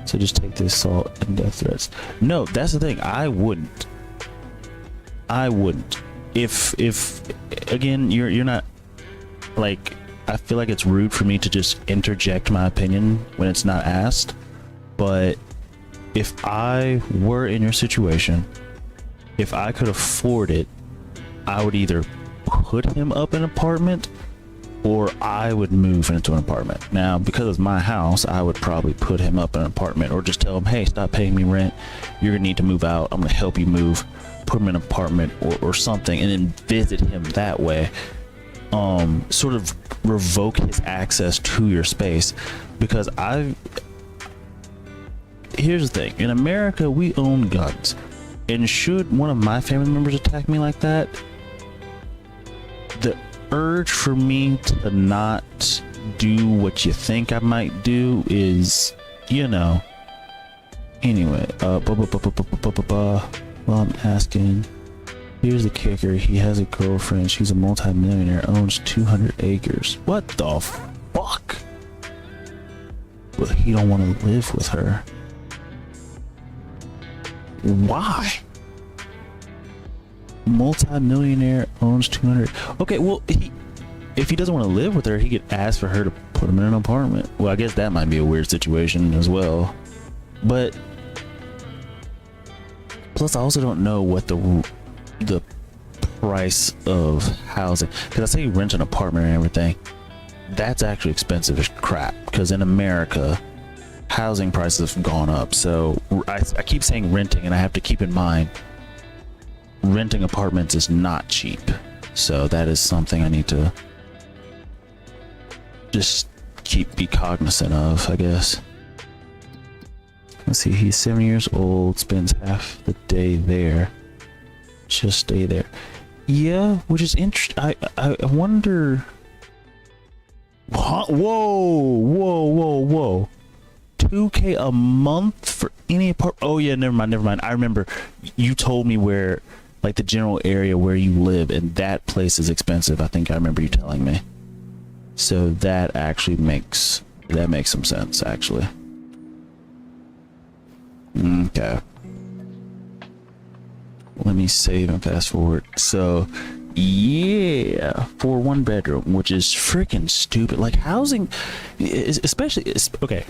so just take this assault and death threats. No, that's the thing. I wouldn't. if again, you're not, like, I feel like it's rude for me to just interject my opinion when it's not asked, but if I were in your situation, if I could afford it, I would either put him up in an apartment or I would move into an apartment. Now, because it's my house, I would probably put him up in an apartment, or just tell him, hey, stop paying me rent. You're gonna need to move out. I'm gonna help you move. Put him in an apartment or something, and then visit him that way. Sort of revoke his access to your space, because here's the thing. In America, we own guns, and should one of my family members attack me like that, the urge for me to not do what you think I might do is, you know. Anyway, well, I'm asking, here's the kicker. He has a girlfriend. She's a multi-millionaire, owns 200 acres. What the fuck? Well, he don't want to live with her. Why? Multi-millionaire, owns 200. Okay, well, if he doesn't want to live with her, he could ask for her to put him in an apartment. Well, I guess that might be a weird situation as well. But plus, I also don't know what the price of housing, because I say you rent an apartment and everything, that's actually expensive as crap, because in America housing prices have gone up. So I keep saying renting, and I have to keep in mind renting apartments is not cheap. So that is something I need to just be cognizant of, I guess. Let's see, he's 7 years old, spends half the day there. Just stay there. Yeah, which is interesting. I wonder. Whoa, whoa. 2K a month for any apartment? Oh yeah, never mind. I remember you told me where, like, the general area where you live, and that place is expensive. I think I remember you telling me. So that actually makes some sense, actually. Okay. Let me save and fast forward. So yeah, for 1 bedroom, which is freaking stupid. Like, housing, especially, okay,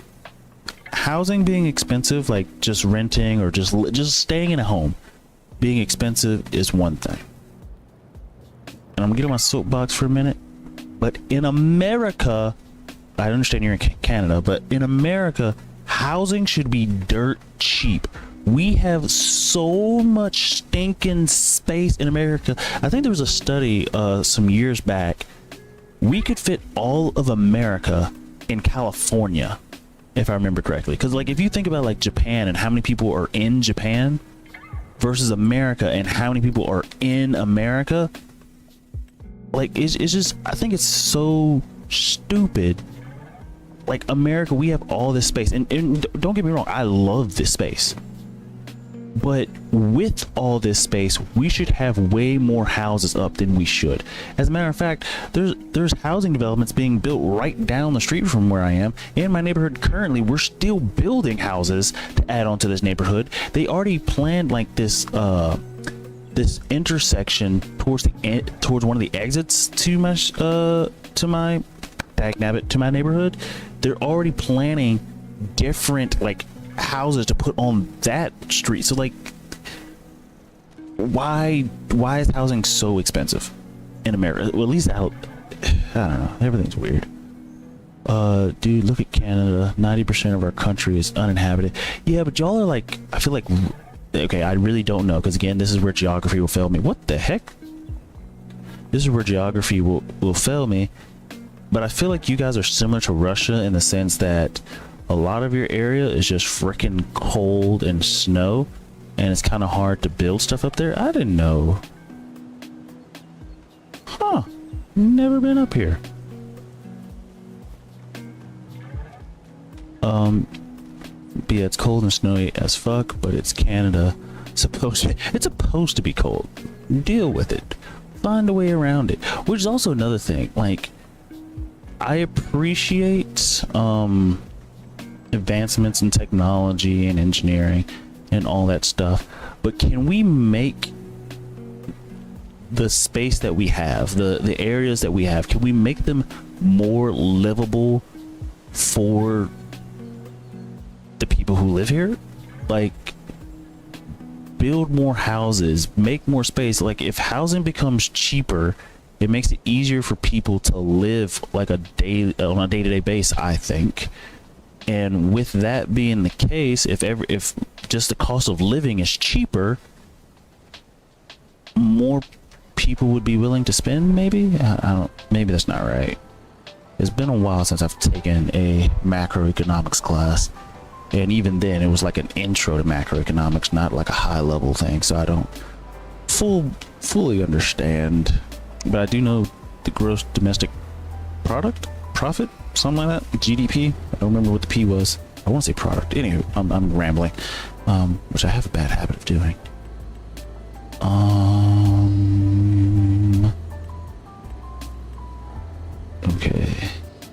housing being expensive, like just renting or just staying in a home being expensive is one thing. And I'm gonna get on my soapbox for a minute, but in America, I understand you're in Canada, but in America, housing should be dirt cheap. We have so much stinking space in America. I think there was a study some years back. We could fit all of America in California, if I remember correctly. Because, like, if you think about, like, Japan and how many people are in Japan versus America and how many people are in America, like, it's just, I think it's so stupid. Like, America, we have all this space, and don't get me wrong, I love this space. But with all this space, we should have way more houses up than we should. As a matter of fact, there's housing developments being built right down the street from where I am. In my neighborhood currently, we're still building houses to add on to this neighborhood. They already planned, like, this intersection towards one of the exits to my neighborhood. They're already planning different, like, houses to put on that street. So, like, why is housing so expensive in America? Well, at least I don't know, everything's weird. Dude, look at Canada. 90% of our country is uninhabited. Yeah, but y'all are, like, I feel like, okay, I really don't know, because again, this is where geography will fail me. What the heck? This is where geography will fail me. But I feel like you guys are similar to Russia in the sense that a lot of your area is just freaking cold and snow, and it's kind of hard to build stuff up there. I didn't know. Huh. Never been up here. But yeah, it's cold and snowy as fuck, but it's Canada. It's supposed to be cold. Deal with it. Find a way around it. Which is also another thing. Like, I appreciate advancements in technology and engineering and all that stuff, but can we make the space that we have, the areas that we have, can we make them more livable for the people who live here? Like, build more houses, make more space. Like, if housing becomes cheaper, it makes it easier for people to live like on a day-to-day basis, I think. And with that being the case, if just the cost of living is cheaper, more people would be willing to spend. Maybe maybe that's not right. It's been a while since I've taken a macroeconomics class, and even then it was like an intro to macroeconomics, not like a high level thing, so I don't fully understand. But I do know the gross domestic profit, something like that, GDP. I don't remember what the P was. I want to say product. Anywho, I'm rambling, which I have a bad habit of doing. Okay,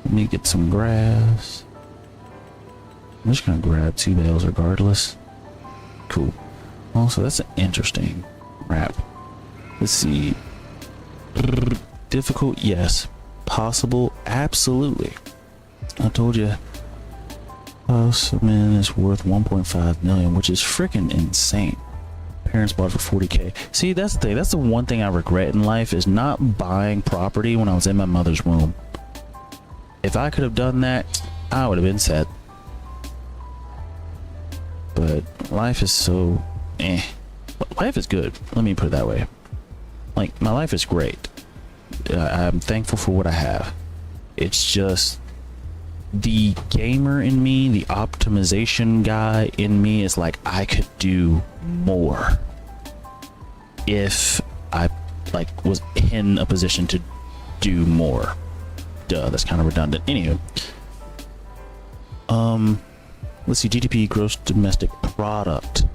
let me get some grass. I'm just gonna grab 2 bales regardless. Cool. Also, that's an interesting wrap. Let's see. Difficult, yes. Possible, absolutely. I told you cement is worth 1.5 million, which is freaking insane. Parents bought it for 40K. See, that's the thing. That's the one thing I regret in life, is not buying property when I was in my mother's womb. If I could have done that, I would have been set. But life is so life is good, let me put it that way. Like, my life is great. I'm thankful for what I have. It's just the gamer in me, the optimization guy in me is like, I could do more if I was in a position to do more. Duh, that's kind of redundant. Anywho, let's see, GDP, gross domestic product.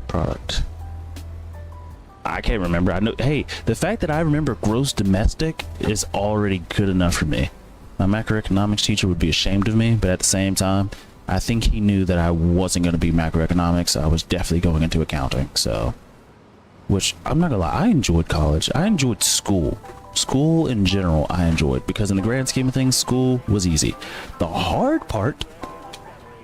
I can't remember. I know, hey, the fact that I remember gross domestic is already good enough for me. My macroeconomics teacher would be ashamed of me, but at the same time, I think he knew that I wasn't going to be macroeconomics. I was definitely going into accounting. So, which, I'm not gonna lie, I enjoyed college. I enjoyed school. School in general, I enjoyed, because in the grand scheme of things, school was easy. The hard part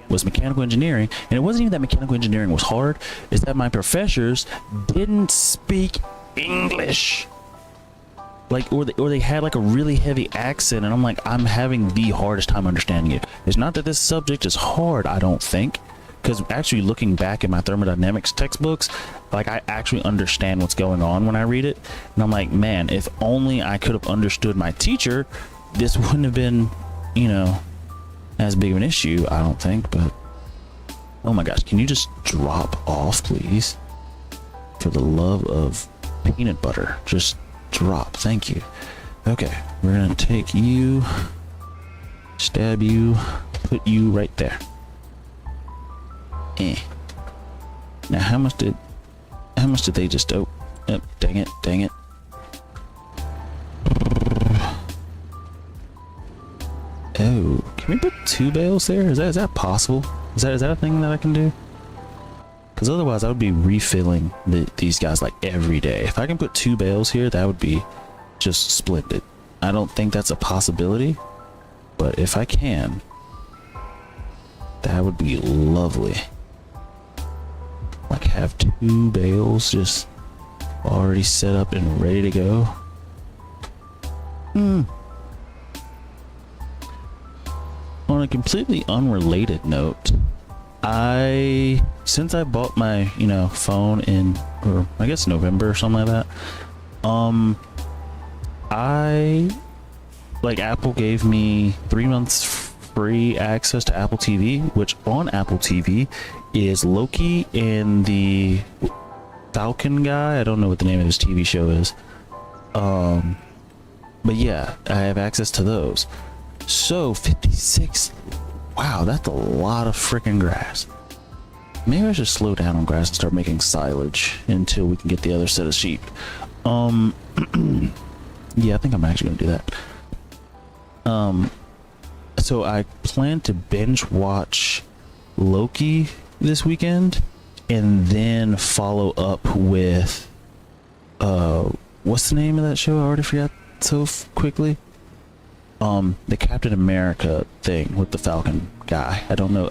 was mechanical engineering, and it wasn't even that mechanical engineering was hard, it's that my professors didn't speak English. Like, or they had like a really heavy accent, and I'm like, I'm having the hardest time understanding it. It's not that this subject is hard, I don't think, because actually looking back at my thermodynamics textbooks, like, I actually understand what's going on when I read it, and I'm like, man, if only I could have understood my teacher, this wouldn't have been, you know, as big of an issue, I don't think. But oh my gosh, can you just drop off, please? For the love of peanut butter, just drop. Thank you. Okay, we're gonna take you, stab you, put you right there. Now how much did they just, oh, dang it. Oh, can we put 2 bales there? Is that possible? Is that a thing that I can do? Because otherwise I would be refilling these guys like every day. If I can put 2 bales here, that would be just splendid. I don't think that's a possibility, but if I can, that would be lovely. Like, have 2 bales just already set up and ready to go. On a completely unrelated note, since I bought my, phone in, or I guess November or something like that, Apple gave me 3 months free access to Apple TV, which on Apple TV is Loki and the Falcon guy. I don't know what the name of his TV show is. But yeah, I have access to those. So 56, wow, that's a lot of freaking grass. Maybe I should slow down on grass and start making silage until we can get the other set of sheep. Yeah, I think I'm actually gonna do that. So I plan to binge watch Loki this weekend, and then follow up with what's the name of that show? I already forgot so quickly. The Captain America thing with the Falcon guy. I don't know.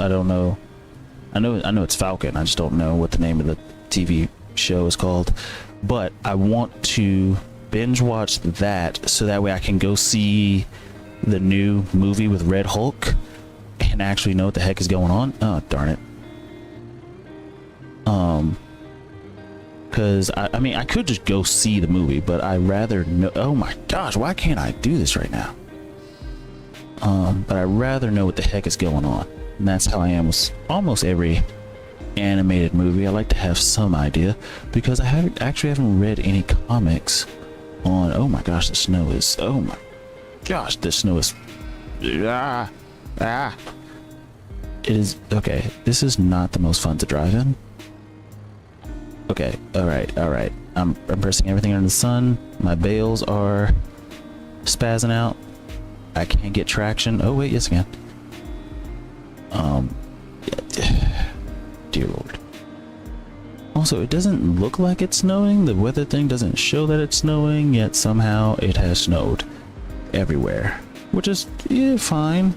I know it's Falcon. I just don't know what the name of the TV show is called. But I want to binge watch that so that way I can go see the new movie with Red Hulk and actually know what the heck is going on. Oh, darn it. Because I mean, I could just go see the movie, but I rather know. Oh my gosh, why can't I do this right now? But I rather know what the heck is going on, and that's how I am with almost every animated movie. I like to have some idea because I haven't read any comics on. Oh my gosh, the snow is. Oh my gosh, the snow is. It is okay. This is not the most fun to drive in. Okay, all right. I'm pressing everything under the sun. My bales are spazzing out. I can't get traction. Oh wait, yes I can. Dear Lord. Also, it doesn't look like it's snowing. The weather thing doesn't show that it's snowing, yet somehow it has snowed everywhere, which is fine.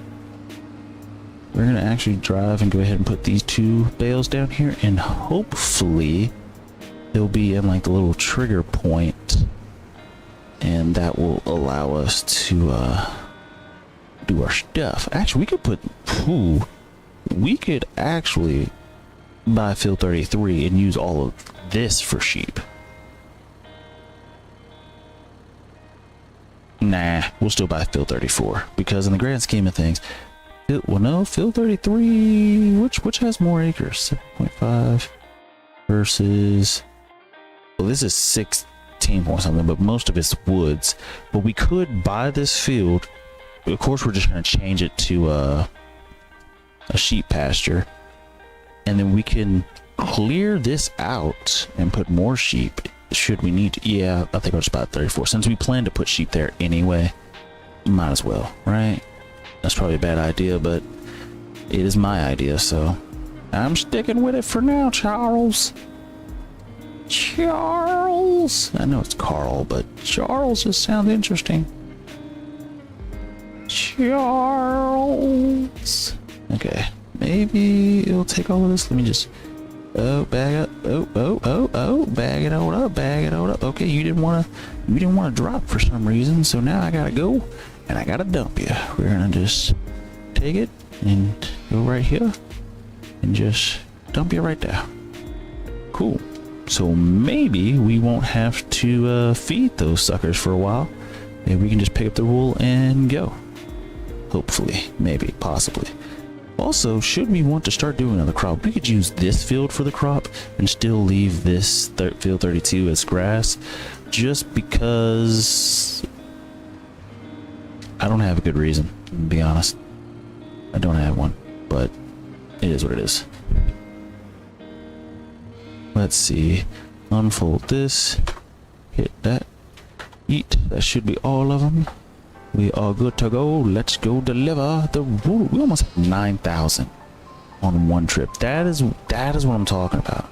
We're gonna actually drive and go ahead and put these 2 bales down here, and hopefully they'll be in like the little trigger point, and that will allow us to do our stuff. Actually, we could actually buy field 33 and use all of this for sheep. Nah, we'll still buy field 34 because in the grand scheme of things, well, no, field 33, which has more acres? 7.5 versus, well, this is 16 or something, but most of it's woods. But we could buy this field. Of course, we're just going to change it to a sheep pasture, and then we can clear this out and put more sheep should we need to. Yeah, I think I'll just buy 34 since we plan to put sheep there anyway. Might as well, right? That's probably a bad idea, but it is my idea, so I'm sticking with it for now, Charles. Charles. I know it's Carl, but Charles just sounds interesting. Charles. Okay, maybe it'll take all of this. Let me just bag up. Bag it on up. Okay, you didn't want to drop for some reason, so now I gotta go and I gotta dump you. We're gonna just take it and go right here and just dump you right there. Cool. So maybe we won't have to feed those suckers for a while. Maybe we can just pick up the wool and go. Hopefully, maybe, possibly. Also, should we want to start doing another crop, we could use this field for the crop and still leave this field 32 as grass, just because I don't have a good reason, to be honest. I don't have one, but it is what it is. Let's see. Unfold this. Hit that. Eat. That should be all of them. We are good to go. Let's go deliver the wool. We almost have 9,000 on one trip. That is what I'm talking about.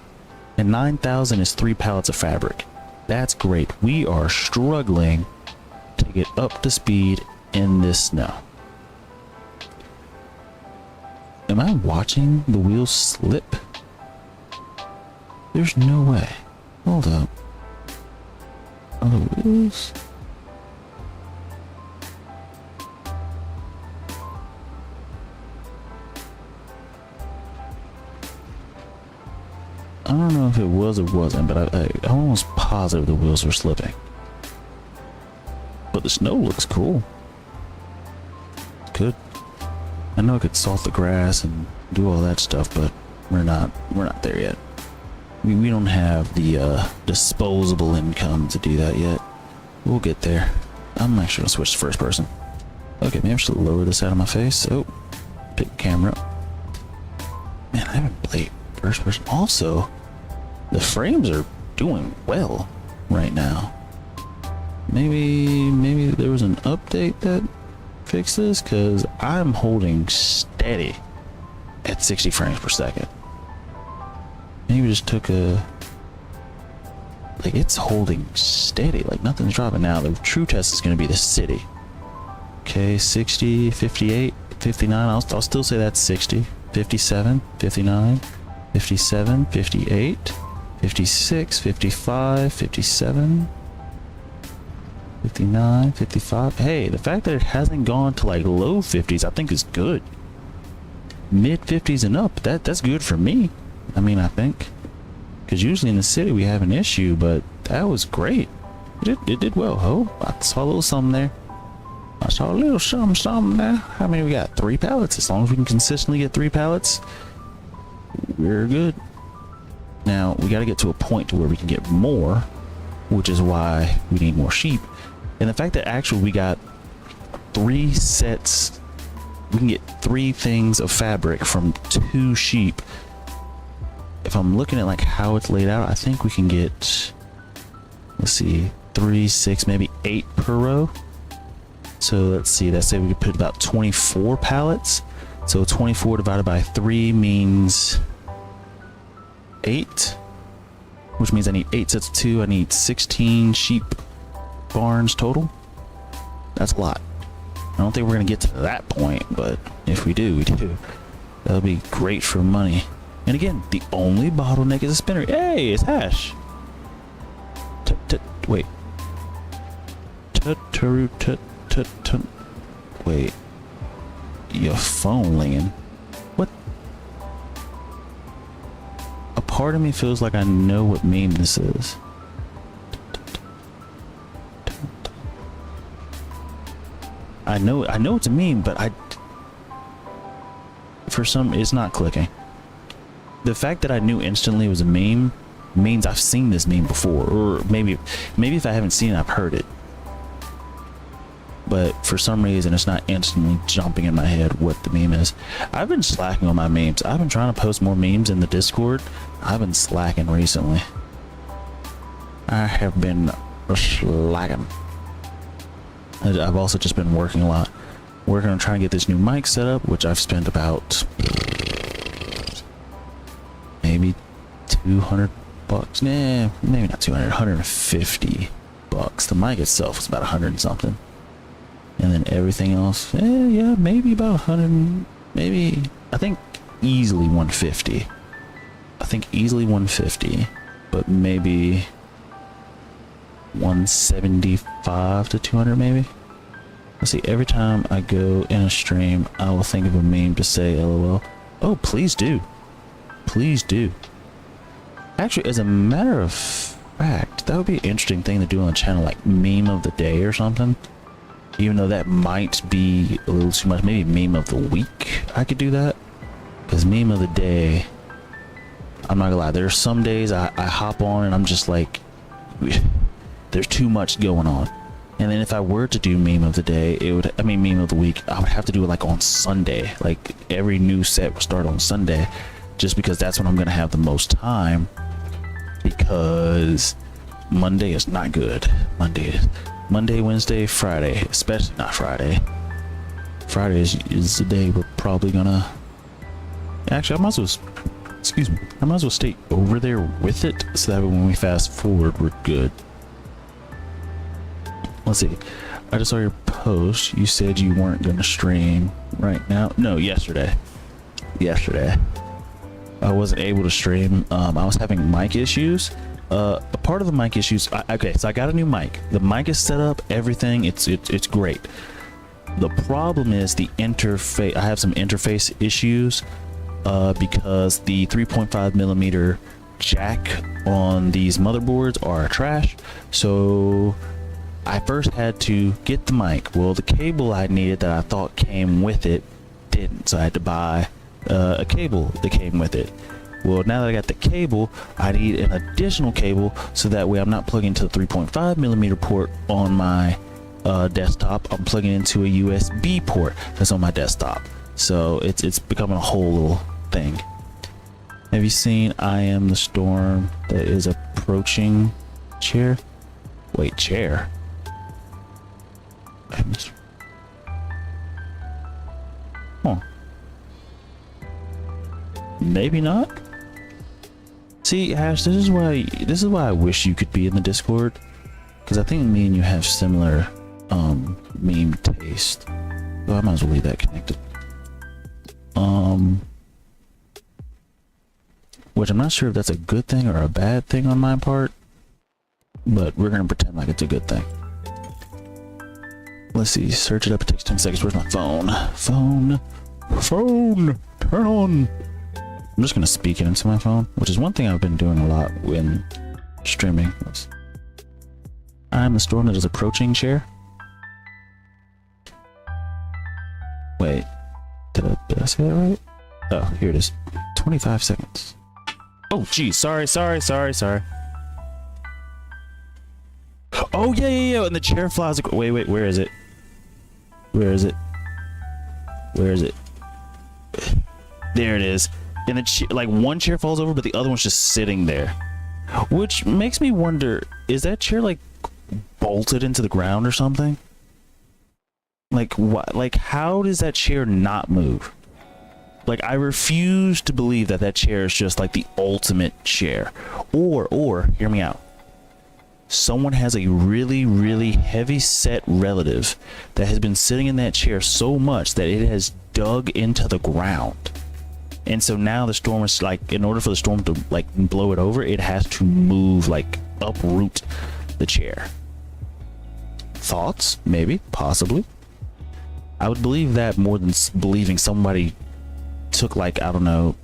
And 9,000 is 3 pallets of fabric. That's great. We are struggling to get up to speed in this snow. Am I watching the wheels slip? There's no way. Hold up. Are the wheels? I don't know if it was or wasn't, but I'm almost positive the wheels were slipping. But the snow looks cool. Good. I know I could salt the grass and do all that stuff, but we're not there yet. We don't have the disposable income to do that yet. We'll get there. I'm actually gonna switch to first person. Okay, maybe I should lower this out of my face. Oh, pick the camera up. Man, I haven't played first person. Also, the frames are doing well right now. Maybe there was an update that fixed this, because I'm holding steady at 60 frames per second. Maybe just took a like it's holding steady, like nothing's dropping. Now the true test is going to be the city. Okay, 60, 58, 59. I'll still say that's 60. 57, 59, 57, 58, 56, 55, 57, 59, 55. Hey, the fact that it hasn't gone to like low 50s, I think is good. Mid 50s and up, that's good for me. I mean, I think, because usually in the city we have an issue, but that was great. It did well. Oh, I saw a little something there. I saw a little something there. How many we got? 3 pallets. As long as we can consistently get 3 pallets, we're good. Now we got to get to a point to where we can get more, which is why we need more sheep. And the fact that actually we got 3 sets, we can get 3 things of fabric from 2 sheep. If I'm looking at like how it's laid out, I think we can get, let's see, 3, 6, maybe 8 per row. So let's see, let's say we could put about 24 pallets. So 24 divided by 3 means 8, which means I need 8 sets of 2. I need 16 sheep barns total. That's a lot. I don't think we're going to get to that point, but if we do, we do. That'll be great for money. And again, the only bottleneck is a spinner. Hey, it's hash. Wait. Wait. Your phone ringing. What? A part of me feels like I know what meme this is. I know it's a meme, but it's not clicking. The fact that I knew instantly it was a meme means I've seen this meme before, or maybe if I haven't seen it, I've heard it. But for some reason, it's not instantly jumping in my head what the meme is. I've been slacking on my memes. I've been trying to post more memes in the Discord. I've been slacking recently. I have been slacking. I've also just been working a lot. Working on trying to get this new mic set up, which I've spent about maybe 200 bucks. Nah, maybe not 200, 150 bucks. The mic itself is about 100 and something. And then everything else, yeah, maybe about 100, maybe, I think easily 150. I think easily 150, but maybe 175 to 200 maybe. Let's see, every time I go in a stream, I will think of a meme to say LOL. Oh, please do. Please do. Actually, as a matter of fact, that would be an interesting thing to do on the channel, like meme of the day or something. Even though that might be a little too much, maybe meme of the week, I could do that. Because meme of the day, I'm not gonna lie, there's some days I hop on and I'm just like, there's too much going on. And then if I were to do meme of the day, meme of the week, I would have to do it like on Sunday. Like every new set would start on Sunday, just because that's when I'm gonna have the most time. Because Monday is not good. Monday, Wednesday, Friday, especially not Friday. Friday is the day we're probably gonna... Actually, I might as well stay over there with it, so that when we fast forward, we're good. Let's see. I just saw your post. You said you weren't gonna stream right now. No, yesterday. I wasn't able to stream. I was having mic issues. A part of the mic issues, okay, so I got a new mic. The mic is set up, everything, it's great. The problem is the interface. I have some interface issues because the 3.5 millimeter jack on these motherboards are trash. So I first had to get the mic. Well, the cable I needed that I thought came with it didn't, so I had to buy a cable that came with it. Well, now that I got the cable, I need an additional cable so that way I'm not plugging into the 3.5 millimeter port on my desktop. I'm plugging into a USB port that's on my desktop. So it's becoming a whole little thing. Have you seen I Am the Storm that is approaching chair? Wait, chair? Huh. Maybe not. See, Ash, this is why I wish you could be in the Discord, because I think me and you have similar meme taste. Oh, I might as well leave that connected. Which I'm not sure if that's a good thing or a bad thing on my part, but we're gonna pretend like it's a good thing. Let's see, search it up, it takes 10 seconds. Where's my phone? Phone, turn on. I'm just gonna speak it into my phone, which is one thing I've been doing a lot when streaming. I'm the storm that is approaching chair. Wait, did I say that right? Oh, here it is. 25 seconds. Oh, geez, sorry. Oh, yeah, and the chair flies. Wait, where is it? There it is. And the like one chair falls over, but the other one's just sitting there. Which makes me wonder, is that chair like bolted into the ground or something? Like what? Like how does that chair not move? Like I refuse to believe that chair is just like the ultimate chair. Or hear me out. Someone has a really heavy set relative that has been sitting in that chair so much that it has dug into the ground. And so now the storm is like, in order for the storm to like blow it over, it has to move, like uproot the chair. Thoughts? Maybe, possibly. I would believe that more than believing somebody took like, I don't know,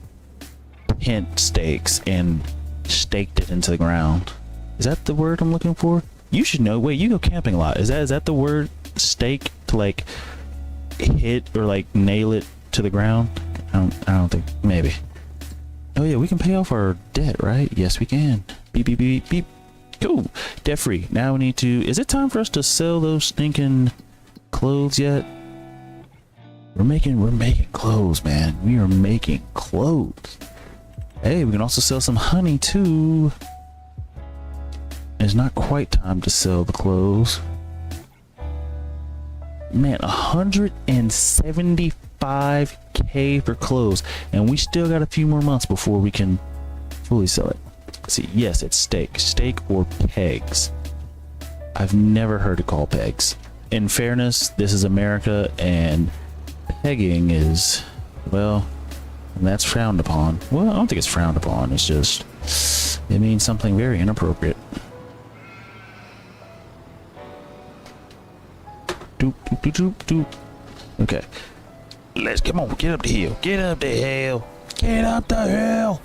hint stakes and staked it into the ground. Is that the word I'm looking for? You should know. Wait, you go camping a lot. Is that the word, stake, to like hit or like nail it to the ground? I don't think. Maybe. Oh yeah, we can pay off our debt, right? Yes, we can. Beep beep beep beep. Cool. Debt free. Now we need to. Is it time for us to sell those stinking clothes yet? We're making clothes, man. We are making clothes. Hey, we can also sell some honey too. It's not quite time to sell the clothes. Man, 175k for clothes, and we still got a few more months before we can fully sell it. Let's see, yes, it's steak or pegs. I've never heard it called pegs. In fairness, this is America, and pegging is, well, that's frowned upon. Well, I don't think it's frowned upon. It's just, it means something very inappropriate. Doop, doop, doop, doop, doop. Okay, let's come on, get up the hill. Get up the hill. Get up the hill.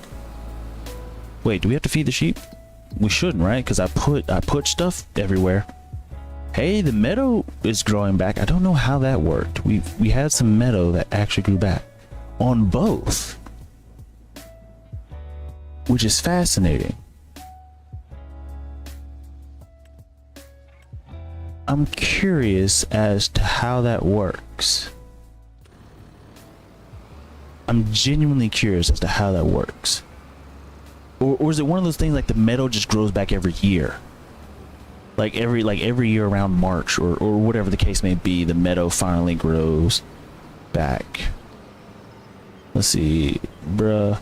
Wait, do we have to feed the sheep? We shouldn't, right? Because I put stuff everywhere. Hey, the meadow is growing back. I don't know how that worked. We had some meadow that actually grew back on both, which is fascinating. I'm curious as to how that works. I'm genuinely curious as to how that works. Or is it one of those things like the meadow just grows back every year? Like every year around March or whatever the case may be, the meadow finally grows back. Let's see, bruh.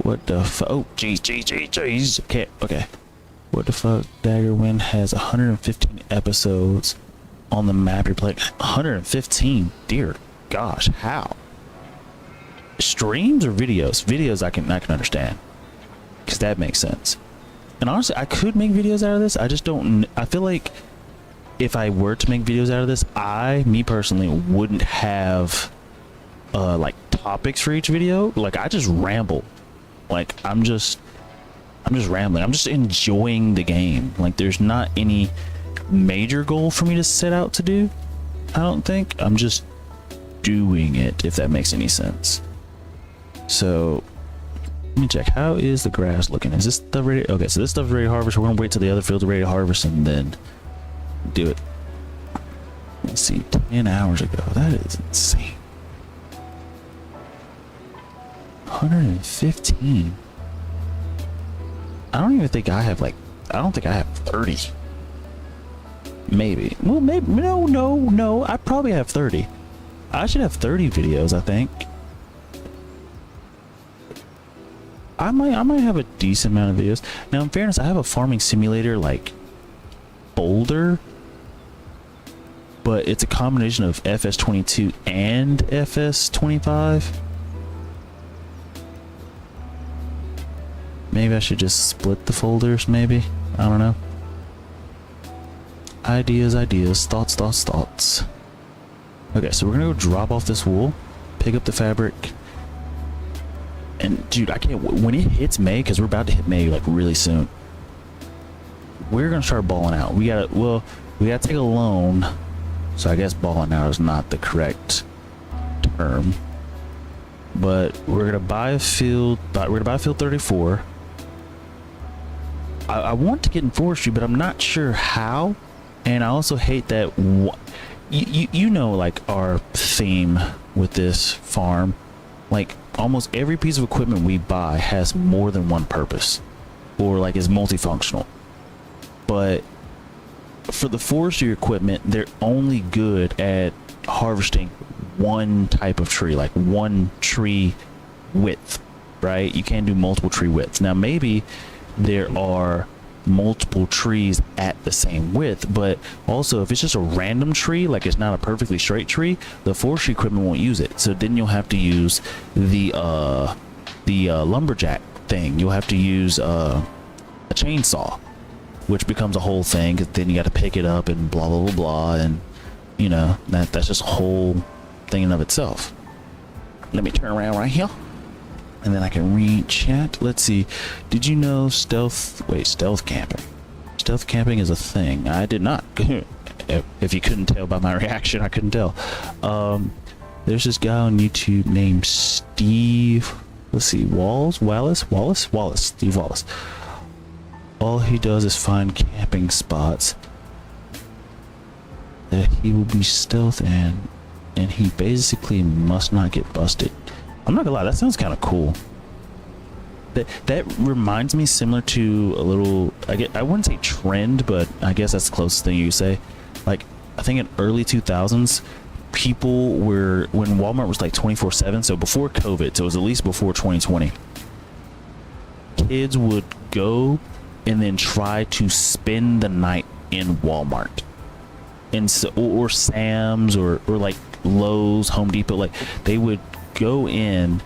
What the fuck? Oh, jeez. Okay. What the fuck? Daggerwind has 115 episodes on the map you're playing. 115? Dear gosh, how? Streams or videos? Videos I can understand, because that makes sense. And honestly, I could make videos out of this. I just don't. I feel like if I were to make videos out of this, me personally, wouldn't have like topics for each video. Like I just ramble. Like I'm just rambling. I'm just enjoying the game. Like there's not any major goal for me to set out to do. I don't think. I'm just doing it, if that makes any sense. So let me check. How is the grass looking? Is this stuff ready? Okay, so this stuff's ready to harvest. We're gonna wait till the other fields are ready to harvest and then do it. Let's see, 10 hours ago. That is insane. 115. I don't even think I have like, I don't think I have 30. Maybe. Well, maybe. No. I probably have 30. I should have 30 videos, I think. I might have a decent amount of videos. Now, in fairness, I have a farming simulator like Boulder, but it's a combination of FS22 and FS25. Maybe I should just split the folders, maybe. I don't know. Ideas, thoughts. Okay, so we're gonna go drop off this wool, pick up the fabric, and dude, I can't, when it hits May, because we're about to hit May like really soon, we're gonna start balling out. We gotta take a loan, so I guess balling out is not the correct term, but we're gonna buy a field, we're gonna buy field 34. I want to get in forestry, but I'm not sure how. And I also hate that you know, like our theme with this farm, like almost every piece of equipment we buy has more than one purpose, or like is multifunctional. But for the forestry equipment, they're only good at harvesting one type of tree, like one tree width, right? You can't do multiple tree widths. Now maybe there are multiple trees at the same width, but also if it's just a random tree, like it's not a perfectly straight tree, the forestry equipment won't use it. So then you'll have to use the lumberjack thing. You'll have to use a chainsaw, which becomes a whole thing, because then you got to pick it up and blah blah blah blah, and you know, that's just a whole thing in of itself. Let me turn around right here, and then I can read chat. Let's see. Did you know stealth camping? Stealth camping is a thing. I did not. If you couldn't tell by my reaction, I couldn't tell. There's this guy on YouTube named Steve. Let's see, Wallace. Steve Wallace. All he does is find camping spots that he will be stealth in, and he basically must not get busted. I'm not gonna lie, that sounds kind of cool. That reminds me similar to a little, I wouldn't say trend, but I guess that's the closest thing you say. Like, I think in early 2000s, people were, when Walmart was like 24/7, so before COVID, so it was at least before 2020, kids would go and then try to spend the night in Walmart, and so, or Sam's, or like Lowe's, Home Depot. Like, they would go in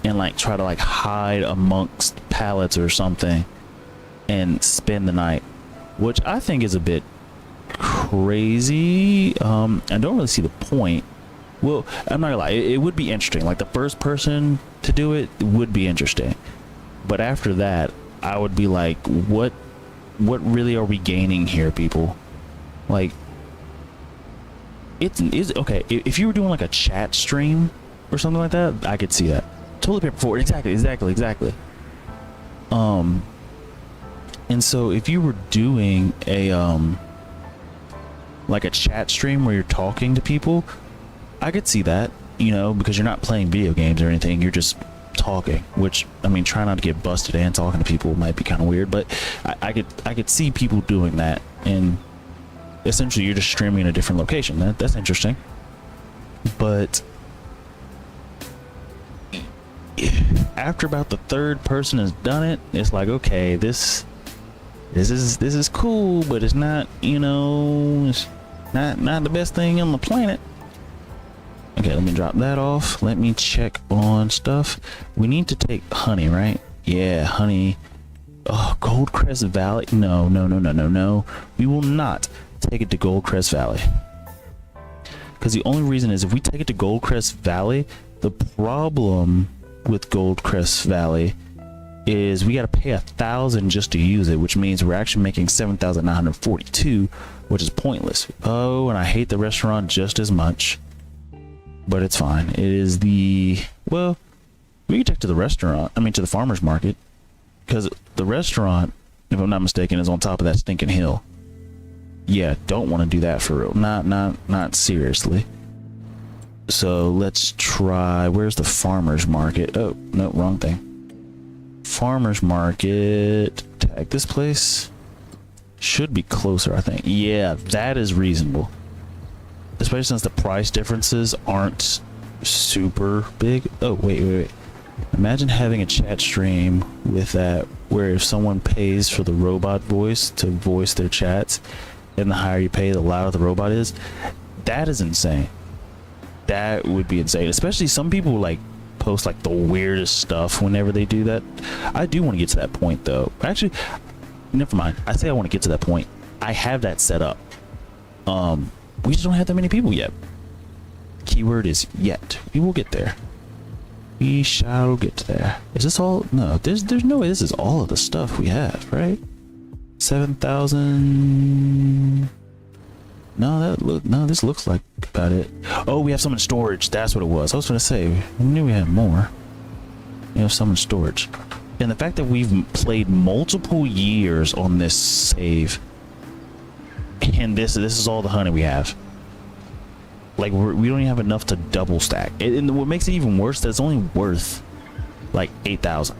and like try to like hide amongst pallets or something and spend the night, which I think is a bit crazy. I don't really see the point. Well, I'm not gonna lie, it would be interesting. Like, the first person to do it would be interesting, but after that I would be like, what really are we gaining here, people? Like, it's okay if you were doing like a chat stream or something like that, I could see that. Toilet paper forward, exactly. And so if you were doing a like a chat stream where you're talking to people, I could see that, you know, because you're not playing video games or anything, you're just talking, which, I mean, trying not to get busted and talking to people might be kind of weird, but I could see people doing that, and essentially you're just streaming in a different location. That's interesting. But after about the third person has done it, it's like, okay, this is cool, but it's not, you know, it's not the best thing on the planet. Okay, let me drop that off. Let me check on stuff. We need to take honey, right? Yeah, honey. Oh, Goldcrest Valley. No. We will not take it to Goldcrest Valley. Because the only reason is, if we take it to Goldcrest Valley, the problem with Goldcrest Valley is we got to pay 1,000 just to use it, which means we're actually making 7,942, which is pointless. Oh, and I hate the restaurant just as much, but it's fine. It is the, well, we can take to the restaurant, I mean to the farmer's market, because the restaurant, if I'm not mistaken, is on top of that stinking hill. Yeah, don't want to do that for real. Not seriously. So let's try, where's the farmer's market? Oh, no, wrong thing. Farmer's market, tag this place. Should be closer, I think. Yeah, that is reasonable. Especially since the price differences aren't super big. Oh, wait. Imagine having a chat stream with that, where if someone pays for the robot voice to voice their chats, and the higher you pay, the louder the robot is. That is insane. That would be insane. Especially some people like post like the weirdest stuff whenever they do that. I do want to get to that point though. Actually, never mind. I say I want to get to that point. I have that set up. We just don't have that many people yet. Keyword is yet. We will get there. We shall get there. Is this all? No, there's no way this is all of the stuff we have, right? 7,000. No, this looks like about it. Oh, we have some in storage. That's what it was. I was gonna say, we knew we had more. We have some in storage. And the fact that we've played multiple years on this save, and this is all the honey we have. Like, we don't even have enough to double stack. And what makes it even worse, that it's only worth like 8,000.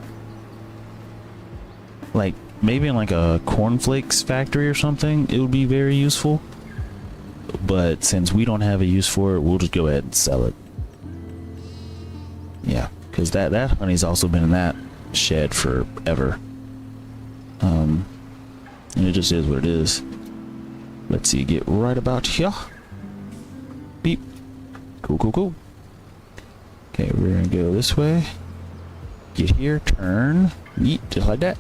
Like, maybe in like a cornflakes factory or something, it would be very useful. But since we don't have a use for it, we'll just go ahead and sell it. Yeah, because that honey's also been in that shed forever. And it just is what it is. Let's see, get right about here. Beep. Cool. Okay, we're gonna go this way. Get here, turn. Yeet, just like that.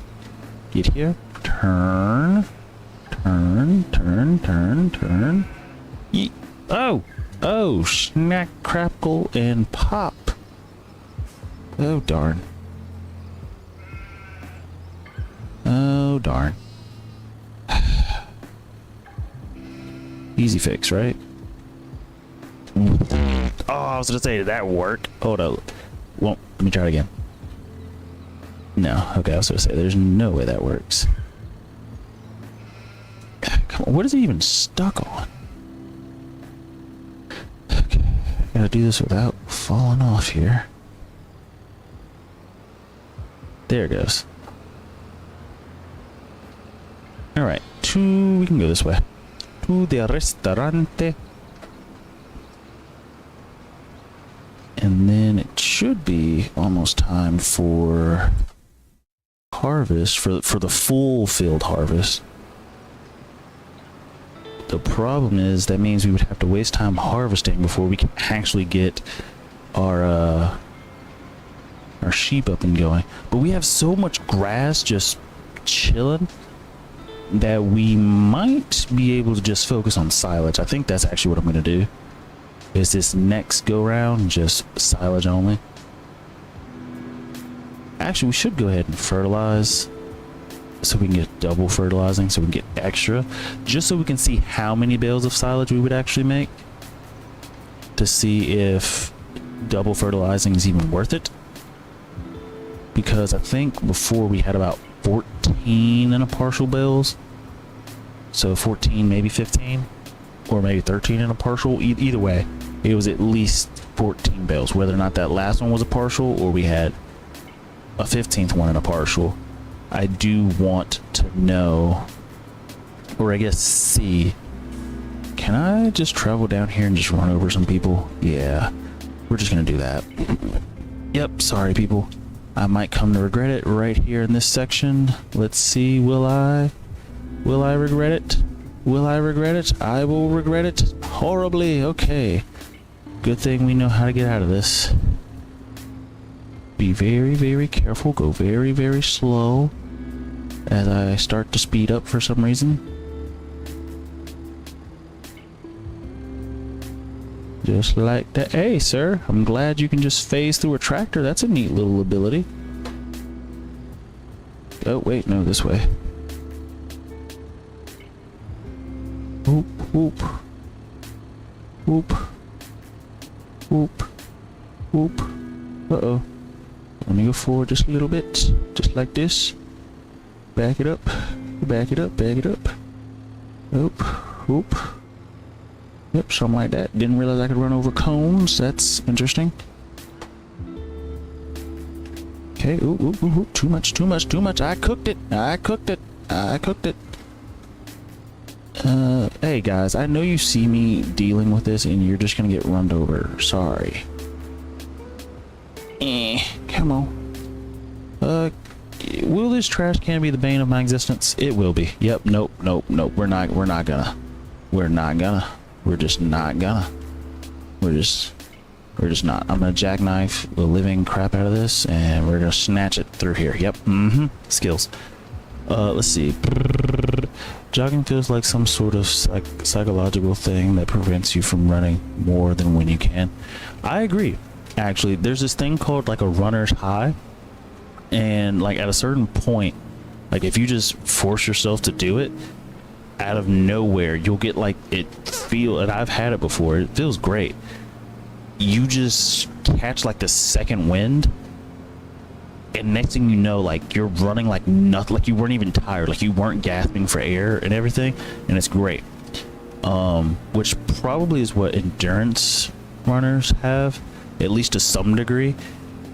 Get here, turn. Yeet. Oh, snack, crackle, and pop. Oh, darn. Easy fix, right? Oh, I was gonna say, did that work? Hold up. Well, let me try it again. No, okay, I was gonna say, there's no way that works. Come on, what is it even stuck on? Okay, gotta do this without falling off here. There it goes. Alright, we can go this way. To the restaurante. And then it should be almost time for harvest, for the full field harvest. The problem is that means we would have to waste time harvesting before we can actually get our sheep up and going. But we have so much grass just chilling that we might be able to just focus on silage. I think that's actually what I'm going to do. Is this next go round just silage only? Actually, we should go ahead and fertilize so we can get double fertilizing, so we can get extra, just so we can see how many bales of silage we would actually make, to see if double fertilizing is even worth it. Because I think before we had about 14 and a partial bales, so 14, maybe 15, or maybe 13 and a partial. Either way, it was at least 14 bales, whether or not that last one was a partial or we had a 15th one in a partial. I do want to know, or I guess see, can I just travel down here and just run over some people? Yeah, we're just gonna do that. Yep, sorry people, I might come to regret it right here in this section. Let's see, will I regret it? Will I regret it? I will regret it horribly. Okay, good thing we know how to get out of this. Be very, very careful. Go very, very slow as I start to speed up for some reason. Just like that. Hey, sir, I'm glad you can just phase through a tractor. That's a neat little ability. Oh, wait, no, this way. Whoop, whoop. Whoop. Whoop. Whoop. Uh-oh. Let me go forward just a little bit. Just like this. Back it up. Back it up. Back it up. Whoop. Whoop. Yep, something like that. Didn't realize I could run over cones. That's interesting. Okay. Ooh, ooh, ooh, ooh. Too much, too much, too much. I cooked it. I cooked it. I cooked it. Hey guys, I know you see me dealing with this and you're just gonna get run over. Sorry. Come on. Will this trash can be the bane of my existence? It will be. Yep. Nope. We're just not gonna. We're just not. I'm gonna jackknife the living crap out of this, and we're gonna snatch it through here. Yep. Skills. Let's see. Jogging feels like some sort of psychological thing that prevents you from running more than when you can. I agree. Actually, there's this thing called like a runner's high, and like at a certain point, like if you just force yourself to do it, out of nowhere you'll get like and I've had it before, it feels great. You just catch like the second wind, and next thing you know, like you're running like nothing, like you weren't even tired, like you weren't gasping for air and everything, and it's great. Which probably is what endurance runners have, at least to some degree.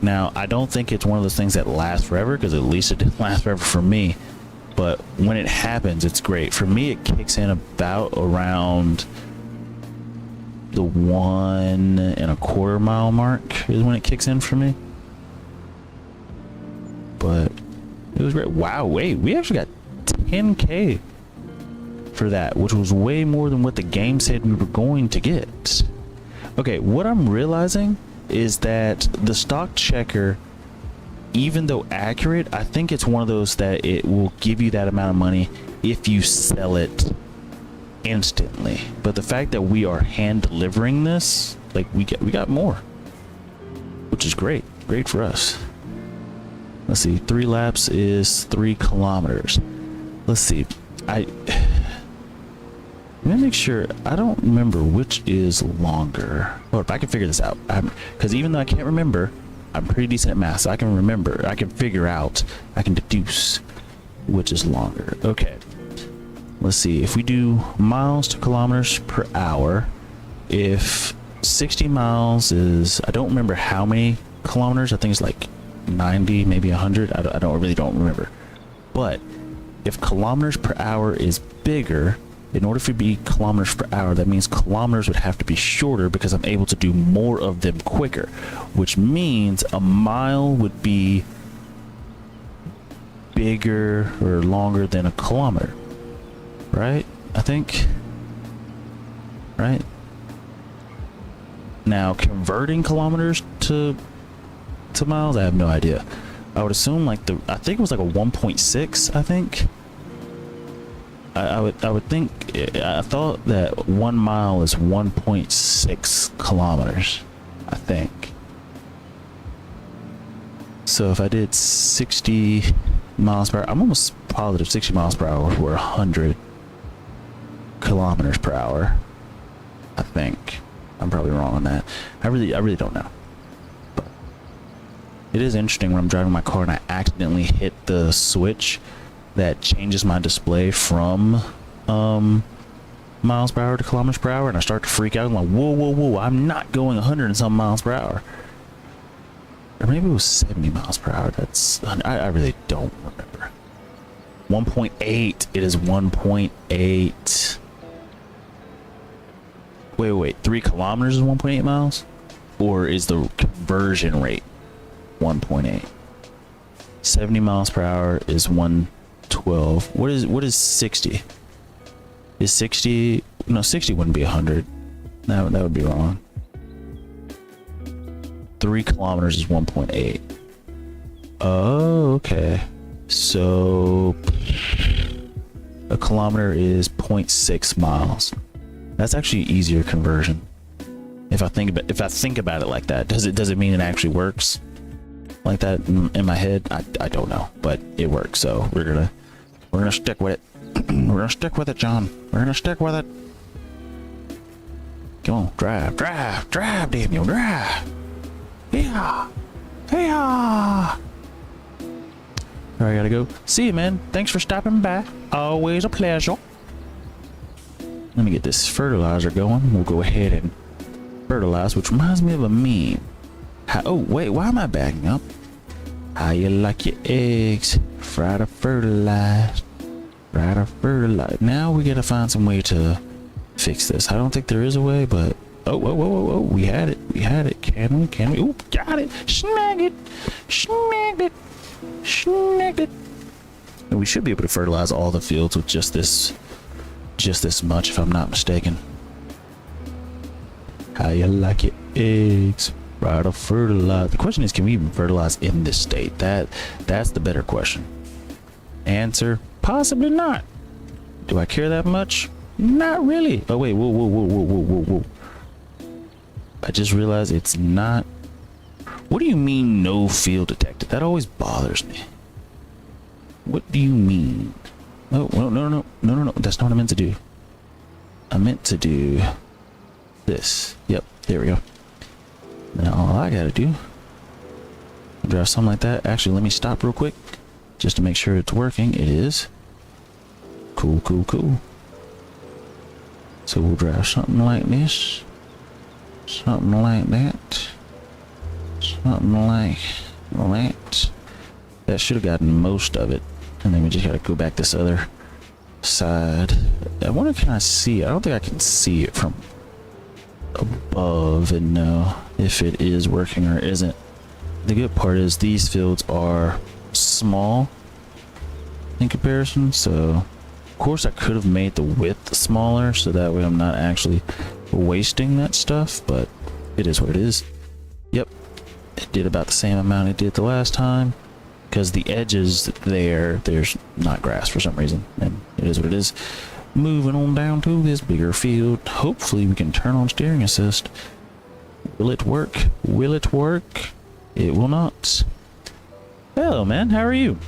Now, I don't think it's one of those things that lasts forever, because at least it didn't last forever for me. But when it happens, it's great. For me, it kicks in about around the 1.25 mile mark is when it kicks in for me. But it was great. Wow, wait, we actually got 10K for that, which was way more than what the game said we were going to get. Okay, what I'm realizing is that the stock checker, even though accurate, I think it's one of those that it will give you that amount of money if you sell it instantly. But the fact that we are hand delivering this, like we got more, which is great for us. Let's see, 3 laps is 3 kilometers. Let's see, let me make sure. I don't remember which is longer. Oh, if I can figure this out, because even though I can't remember, I'm pretty decent at math, so I can remember, I can figure out, I can deduce which is longer. Okay, let's see, if we do miles to kilometers per hour, if 60 miles is, I don't remember how many kilometers, I think it's like 90, maybe 100, I really don't remember. But if kilometers per hour is bigger, in order for it to be kilometers per hour, that means kilometers would have to be shorter, because I'm able to do more of them quicker, which means a mile would be bigger or longer than a kilometer, right? I think, right? Now, converting kilometers to miles, I have no idea. I would assume like I think it was like a 1.6, I think. I would think, I thought that 1 mile is 1.6 kilometers, I think. So if I did 60 miles per hour, I'm almost positive 60 miles per hour were 100 kilometers per hour, I think. I'm probably wrong on that. I really don't know. But it is interesting when I'm driving my car and I accidentally hit the switch that changes my display from miles per hour to kilometers per hour, and I start to freak out. I'm like, whoa, I'm not going 100 and some miles per hour. Or maybe it was 70 miles per hour. That's, I really don't remember. 1.8, it is 1.8. Wait, 3 kilometers is 1.8 miles? Or is the conversion rate 1.8? 70 miles per hour is 112. What is 60? Is 60? No, 60 wouldn't be 100. That would be wrong. 3 kilometers is 1.8. Oh, okay. So a kilometer is 0.6 miles. That's actually easier conversion. If I think about it like that, does it mean it actually works like that in my head? I don't know, but it works. So we're gonna stick with it. We're gonna stick with it, John. We're gonna stick with it. Come on, drive, Daniel, drive. Yeah. All right, I gotta go. See you, man. Thanks for stopping by. Always a pleasure. Let me get this fertilizer going. We'll go ahead and fertilize, which reminds me of a meme. Oh, wait, why am I backing up? How you like your eggs? Fried or fertilized? Fried or fertilized? Now we gotta find some way to fix this. I don't think there is a way, but Oh, whoa, whoa, whoa, whoa. We had it. We had it. Can we? Can we? Oh, got it. Snagged it. Snagged it. Snagged it. And we should be able to fertilize all the fields with just this much, if I'm not mistaken. How you like your eggs? Right, of fertilize. The question is, can we even fertilize in this state? That's the better question. Answer, possibly not. Do I care that much? Not really. Oh wait, whoa, whoa, whoa, whoa, whoa, whoa, whoa. I just realized it's not. What do you mean no field detected? That always bothers me. What do you mean? Oh, no, no, no, no, no, no. That's not what I meant to do. I meant to do this. Yep, there we go. Now all I gotta do, drive something like that. Actually, let me stop real quick just to make sure it's working. It is. Cool, cool, cool. So we'll drive something like this. Something like that. Something like that. That should have gotten most of it. And then we just gotta go back this other side. I wonder, can I see it? I don't think I can see it from above and know if it is working or isn't. The good part is these fields are small in comparison, so of course I could have made the width smaller so that way I'm not actually wasting that stuff, but it is what it is. Yep, it did about the same amount it did the last time, because the edges there's not grass for some reason, and it is what it is. Moving on down to this bigger field. Hopefully we can turn on steering assist. Will it work? Will it work? It will not. Hello, man. How are you?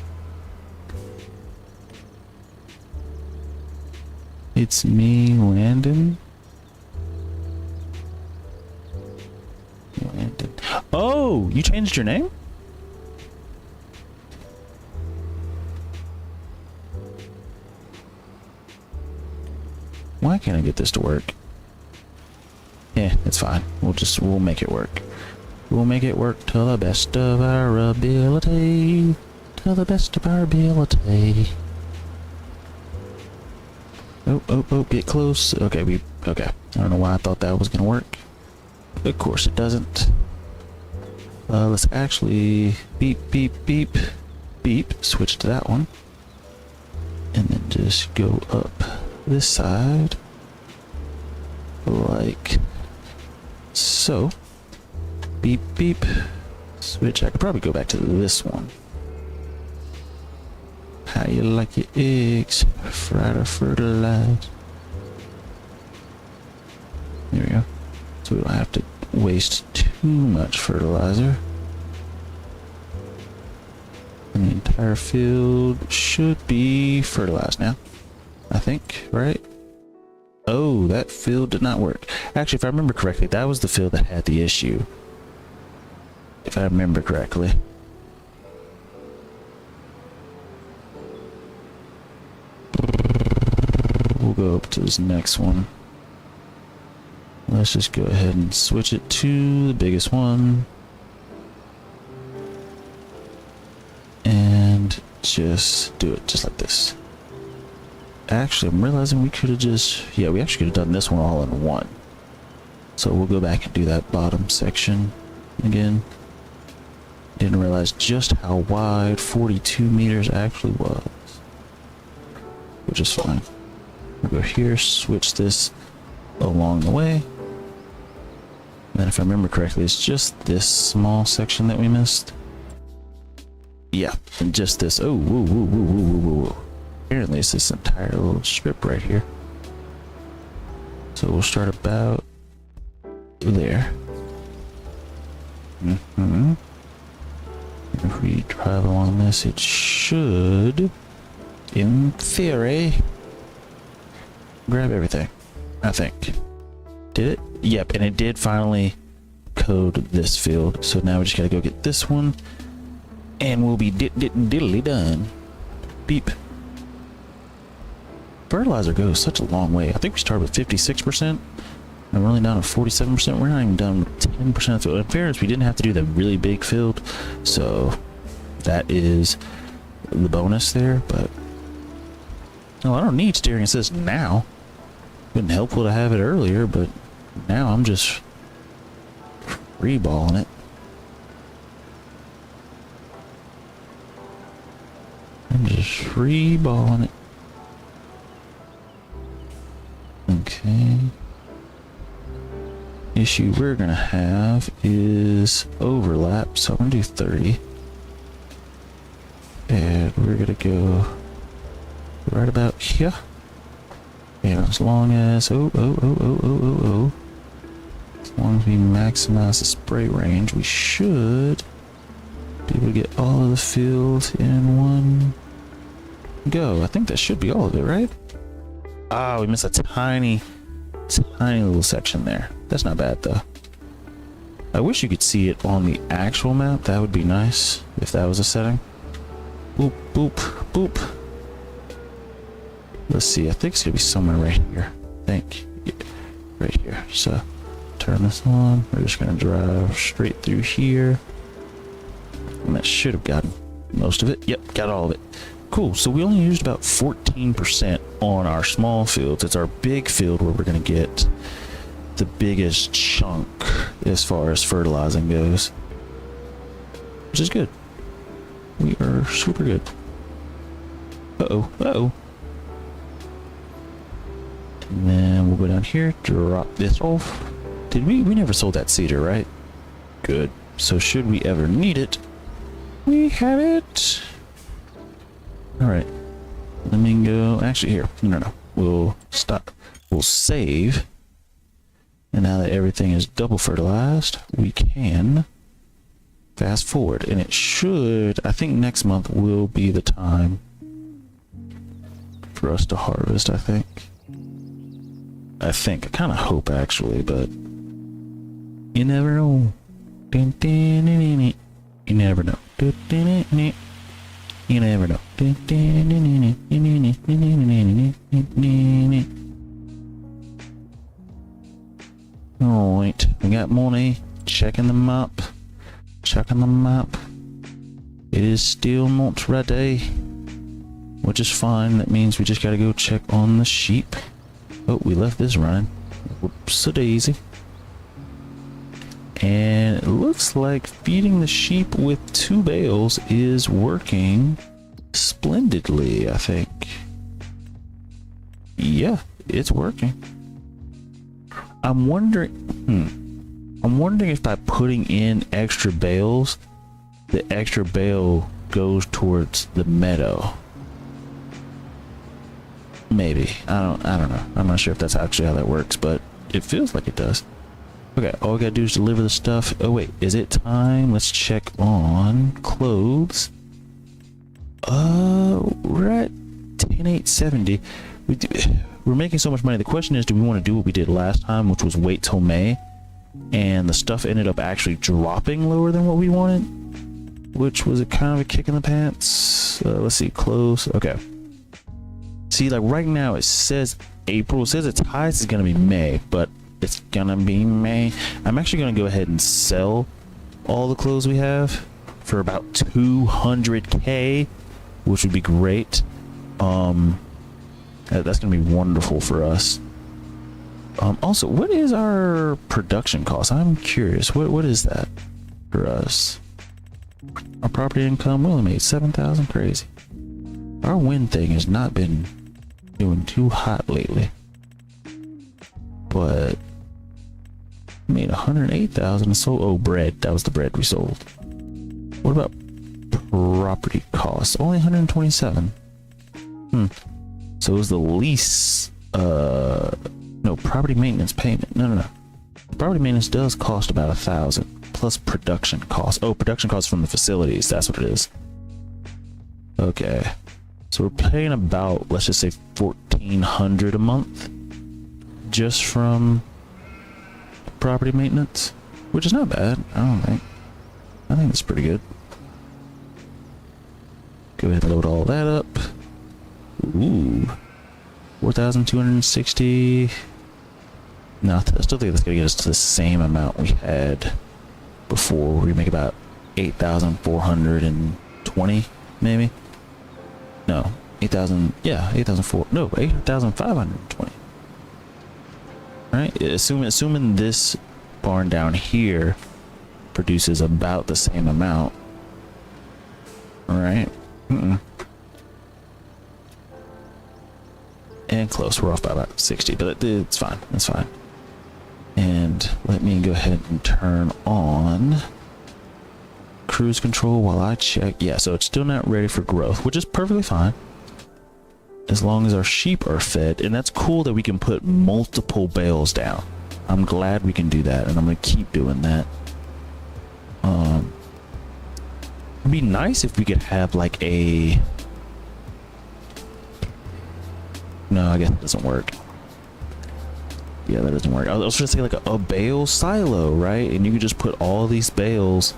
It's me, Landon. Landon. Oh, you changed your name? Why can't I get this to work? Yeah, it's fine. We'll make it work. We'll make it work to the best of our ability. To the best of our ability. Oh, oh, oh, get close. Okay, okay. I don't know why I thought that was gonna work. Of course it doesn't. Let's actually beep, beep, beep, beep. Switch to that one. And then just go up this side like so. Beep, beep. Switch. I could probably go back to this one. How you like your eggs? Fried or fertilized? There we go. So we don't have to waste too much fertilizer. And the entire field should be fertilized now, I think, right? Oh, that field did not work. Actually, if I remember correctly, that was the field that had the issue. If I remember correctly. We'll go up to this next one. Let's just go ahead and switch it to the biggest one. And just do it just like this. Actually, I'm realizing we could have just... yeah, we actually could have done this one all in one. So we'll go back and do that bottom section again. Didn't realize just how wide 42 meters actually was. Which is fine. We'll go here, switch this along the way. And then if I remember correctly, it's just this small section that we missed. Yeah, and just this. Oh, whoa, whoa, whoa, whoa, whoa, whoa. Apparently it's this entire little strip right here. So we'll start about there. If we drive along this, it should, in theory, grab everything, I think. Did it? Yep, and it did finally code this field. So now we just gotta go get this one, and we'll be diddly done. Beep. Fertilizer goes such a long way. I think we started with 56%, and we're only down to 47%. We're not even done with 10% of the field. In fairness, we didn't have to do the really big field, so that is the bonus there. But no, I don't need steering assist now. Been helpful to have it earlier, but Now I'm just free balling it. I'm just free balling it. Okay. Issue we're gonna have is overlap, so I'm gonna do 30. And we're gonna go right about here. And as long as as long as we maximize the spray range, we should be able to get all of the field in one go. I think that should be all of it, right? Ah, we missed a tiny little section there. That's not bad though. I wish you could see it on the actual map. That would be nice if that was a setting. Boop, boop, boop. Let's see, I think it's gonna be somewhere right here. I think. Yeah, right here. So turn this on. We're just gonna drive straight through here. And that should have gotten most of it. Yep, got all of it. Cool, so we only used about 14% on our small fields. It's our big field where we're gonna get the biggest chunk as far as fertilizing goes. Which is good. We are super good. Uh-oh, uh-oh. And then we'll go down here, drop this off. Did we never sold that cedar, right? Good. So should we ever need it, we have it. All right. Let me go. Actually, here. No. We'll stop. We'll save. And now that everything is double fertilized, we can fast forward. And it should, I think next month will be the time for us to harvest, I think. I kind of hope actually, but you never know. You never know. You never know. Alright, we got money. Checking the map. Checking the map. It is still not ready, which is fine. That means we just gotta go check on the sheep. Oh, we left this running. Whoops-a-daisy. And it looks like feeding the sheep with 2 bales is working splendidly, I think. Yeah, it's working. I'm wondering if by putting in extra bales, the extra bale goes towards the meadow. Maybe. I don't know. I'm not sure if that's actually how that works, but it feels like it does. Okay, all we gotta do is deliver the stuff. Oh wait, is it time? Let's check on clothes. We're at 10,870. We're making so much money. The question is, do we want to do what we did last time, which was wait till May? And the stuff ended up actually dropping lower than what we wanted, which was a kind of a kick in the pants. Let's see, clothes. Okay. See, like right now it says April. It says its highest is gonna be May, but it's gonna be May. I'm actually gonna go ahead and sell all the clothes we have for about 200k, which would be great. That's gonna be wonderful for us. Also, what is our production cost? I'm curious. What is that for us? Our property income, we only made 7,000. Crazy. Our wind thing has not been doing too hot lately, but made 108,000 and sold. Oh, bread. That was the bread we sold. What about property costs? Only 127. So it was the lease. No, property maintenance payment. No. Property maintenance does cost about 1,000 plus production costs. Oh, production costs from the facilities. That's what it is. Okay. So we're paying about, let's just say 1,400 a month just from property maintenance, which is not bad. I think that's pretty good. Go ahead and load all that up. Ooh, 4,260. No, I still think that's gonna get us to the same amount we had before. We make about 8,420, maybe. No, 8,000. Yeah, 8,004. No, 8,520. right? Assuming this barn down here produces about the same amount. All right. And close. We're off by about 60, but it's fine. That's fine. And let me go ahead and turn on cruise control while I check. Yeah, so it's still not ready for growth, which is perfectly fine as long as our sheep are fed. And that's cool that we can put multiple bales down. I'm glad we can do that, and I'm gonna keep doing that. It'd be nice if we could have like a, no, I guess it doesn't work. Yeah, that doesn't work. I was gonna say like a bale silo, right? And you could just put all these bales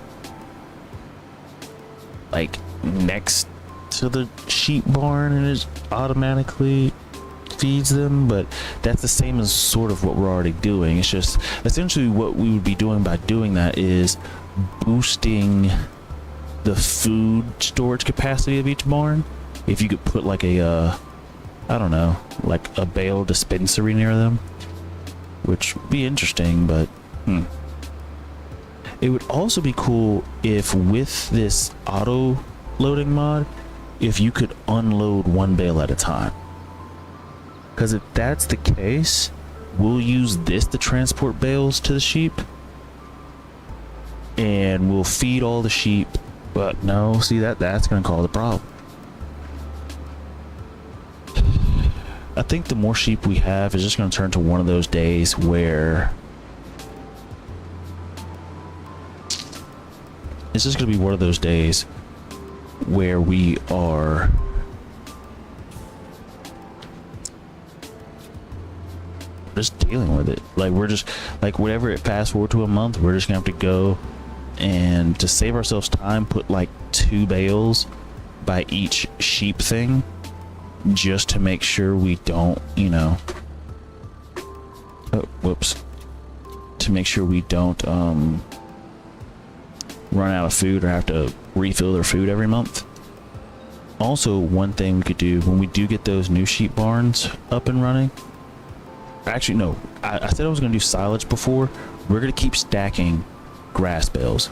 like next to the sheep barn, and it automatically feeds them. But that's the same as sort of what we're already doing. It's just essentially what we would be doing by doing that is boosting the food storage capacity of each barn. If you could put like a I don't know, like a bale dispensary near them, which would be interesting. But it would also be cool if with this auto loading mod, if you could unload one bale at a time. Because if that's the case, we'll use this to transport bales to the sheep, and we'll feed all the sheep. But no, see, that's gonna cause a problem. I think the more sheep we have is just gonna turn to one of those days where it's just gonna be one of those days where we are just dealing with it. Like, we're just like, whatever it fast forward to a month, we're just gonna have to go and, to save ourselves time, put like 2 bales by each sheep thing, just to make sure we don't, you know, oh, whoops, to make sure we don't run out of food or have to refill their food every month. Also, one thing we could do when we do get those new sheep barns up and running, actually no, I said I was going to do silage before. We're going to keep stacking grass bales,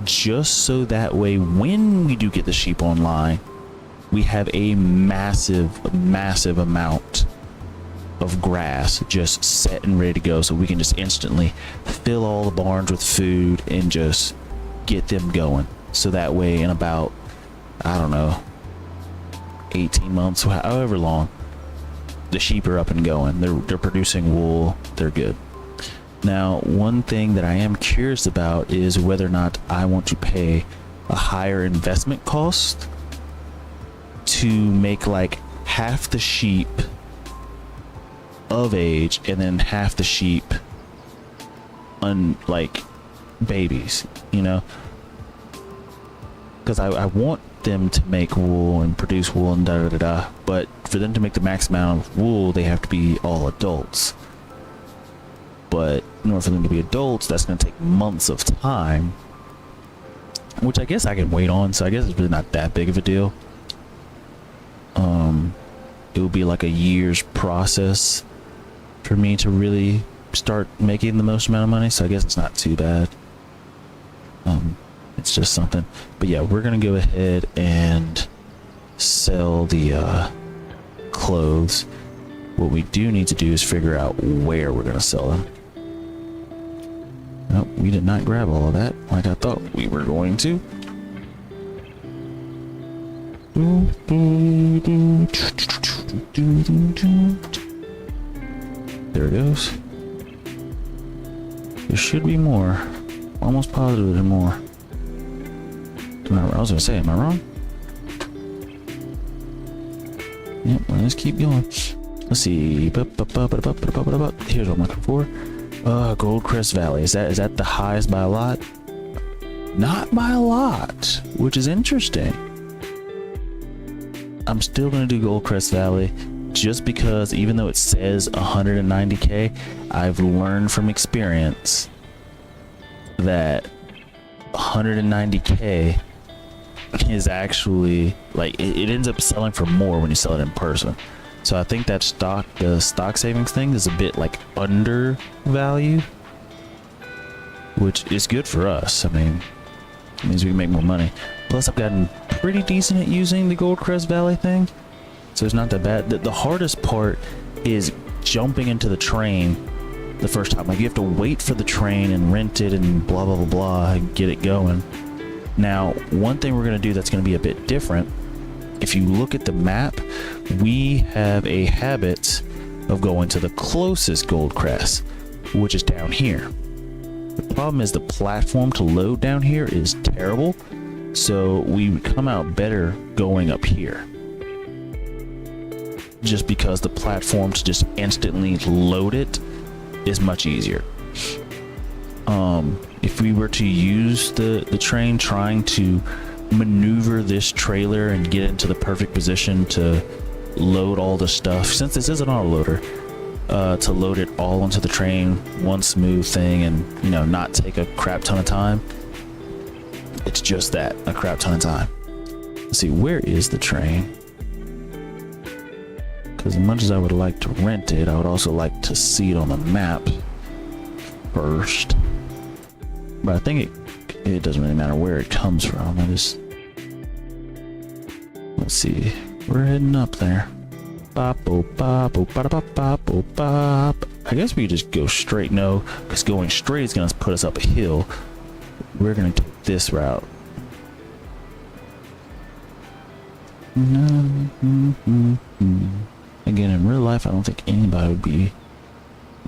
just so that way when we do get the sheep online, we have a massive amount of grass just set and ready to go, so we can just instantly fill all the barns with food and just get them going. So that way in about, I don't know, 18 months, however long, the sheep are up and going. They're producing wool. They're good. Now, one thing that I am curious about is whether or not I want to pay a higher investment cost to make like half the sheep of age and then half the sheep like babies, you know, because I want them to make wool and produce wool and da da da da, but for them to make the max amount of wool, they have to be all adults. But in order for them to be adults, that's going to take months of time, which I guess I can wait on, so I guess it's really not that big of a deal. It will be like a year's process for me to really start making the most amount of money, so I guess it's not too bad. It's just something. But yeah, we're gonna go ahead and sell the clothes. What we do need to do is figure out where we're gonna sell them. Nope, we did not grab all of that like I thought we were going to. There it goes. There should be more. Almost positive there's more. I was gonna say, am I wrong? Yep, let's keep going. Let's see. Here's what I'm looking for. Goldcrest Valley. Is that the highest by a lot? Not by a lot, which is interesting. I'm still gonna do Goldcrest Valley, just because even though it says 190k, I've learned from experience that 190k is actually like, it ends up selling for more when you sell it in person. So I think that the stock savings thing is a bit like undervalued, which is good for us. I mean, it means we can make more money. Plus, I've gotten pretty decent at using the Goldcrest Valley thing, so it's not that bad. The hardest part is jumping into the train the first time. Like, you have to wait for the train and rent it and blah blah blah blah and get it going. Now, one thing we're going to do that's going to be a bit different, if you look at the map, we have a habit of going to the closest Goldcrest, which is down here. The problem is the platform to load down here is terrible, so we come out better going up here. Just because the platform to just instantly load it is much easier. If we were to use the train trying to maneuver this trailer and get into the perfect position to load all the stuff, since this is an autoloader, to load it all onto the train, one smooth thing, and, you know, not take a crap ton of time. It's just that, a crap ton of time. Let's see, where is the train? Because as much as I would like to rent it, I would also like to see it on the map first. But I think it doesn't really matter where it comes from. Let's see, we're heading up there. I guess we could just go straight. No, because going straight is going to put us up a hill. We're going to take this route. Again, in real life, I don't think anybody would be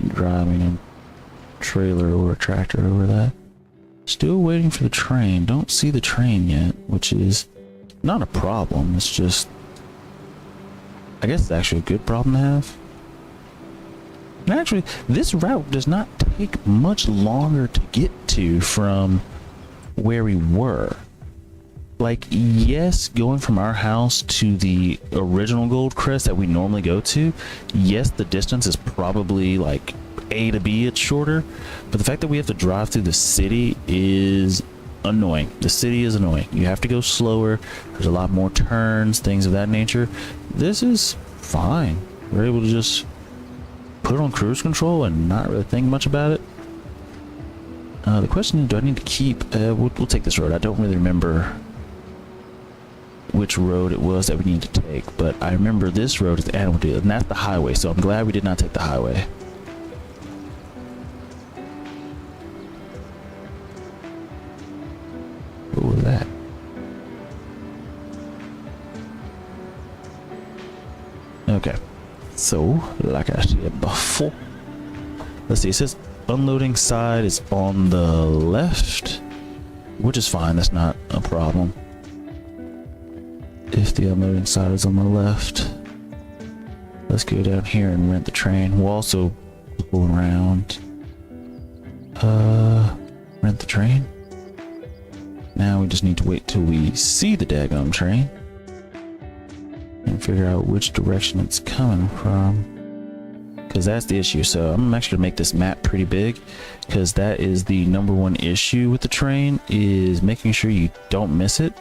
driving a trailer or a tractor over that. Still waiting for the train. Don't see the train yet, which is not a problem. It's just, I guess it's actually a good problem to have. And actually, this route does not take much longer to get to from where we were. Like, yes, going from our house to the original Goldcrest that we normally go to, yes, the distance is probably like A to B, it's shorter, but the fact that we have to drive through the city is annoying. The city is annoying. You have to go slower. There's a lot more turns, things of that nature. This is fine. We're able to just put it on cruise control and not really think much about it. The question is, do I need to keep, we'll take this road. I don't really remember which road it was that we needed to take, but I remember this road is the animal deal, and that's the highway, so I'm glad we did not take the highway. What was that? Okay, so like I said before, let's see, it says unloading side is on the left, which is fine, that's not a problem. If the unloading side is on the left, let's go down here and rent the train. We'll also pull around, rent the train. Now we just need to wait till we see the daggone train and figure out which direction it's coming from, because that's the issue. So I'm actually gonna make this map pretty big, because that is the #1 issue with the train, is making sure you don't miss it,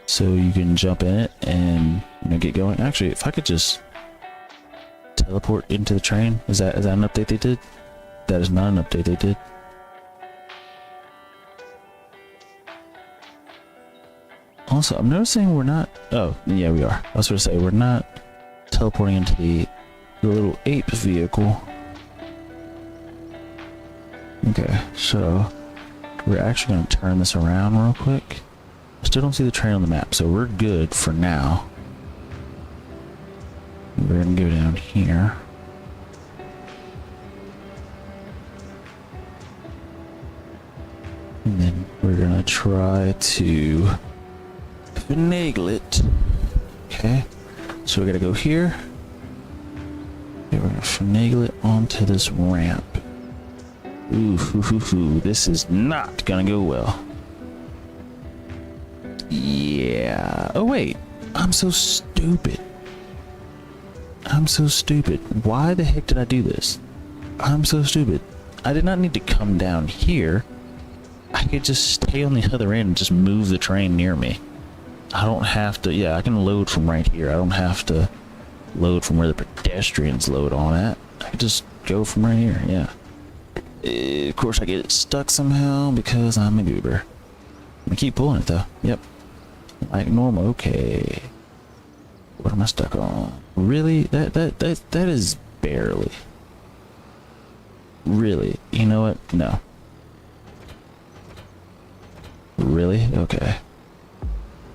so you can jump in it and, you know, get going. Actually, if I could just teleport into the train, is that an update they did? That is not an update they did. Also, I'm noticing we're not, oh yeah, we are. I was going to say we're not teleporting into the little ape vehicle. Okay, so we're actually going to turn this around real quick. Still don't see the train on the map, so we're good for now. We're gonna go down here. And then we're gonna try to finagle it. Okay, so we're gonna go here. Okay, we're gonna finagle it onto this ramp. Ooh, this is not gonna go well. Yeah. Oh wait, I'm so stupid. I'm so stupid. Why the heck did I do this? I'm so stupid. I did not need to come down here. I could just stay on the other end and just move the train near me. I don't have to, yeah, I can load from right here. I don't have to load from where the pedestrians load on at. I could just go from right here, yeah. Of course I get it stuck somehow because I'm a goober. I'm gonna keep pulling it though. Yep. Like normal, okay. What am I stuck on? Really? That is barely. Really? You know what? No. Really? Okay.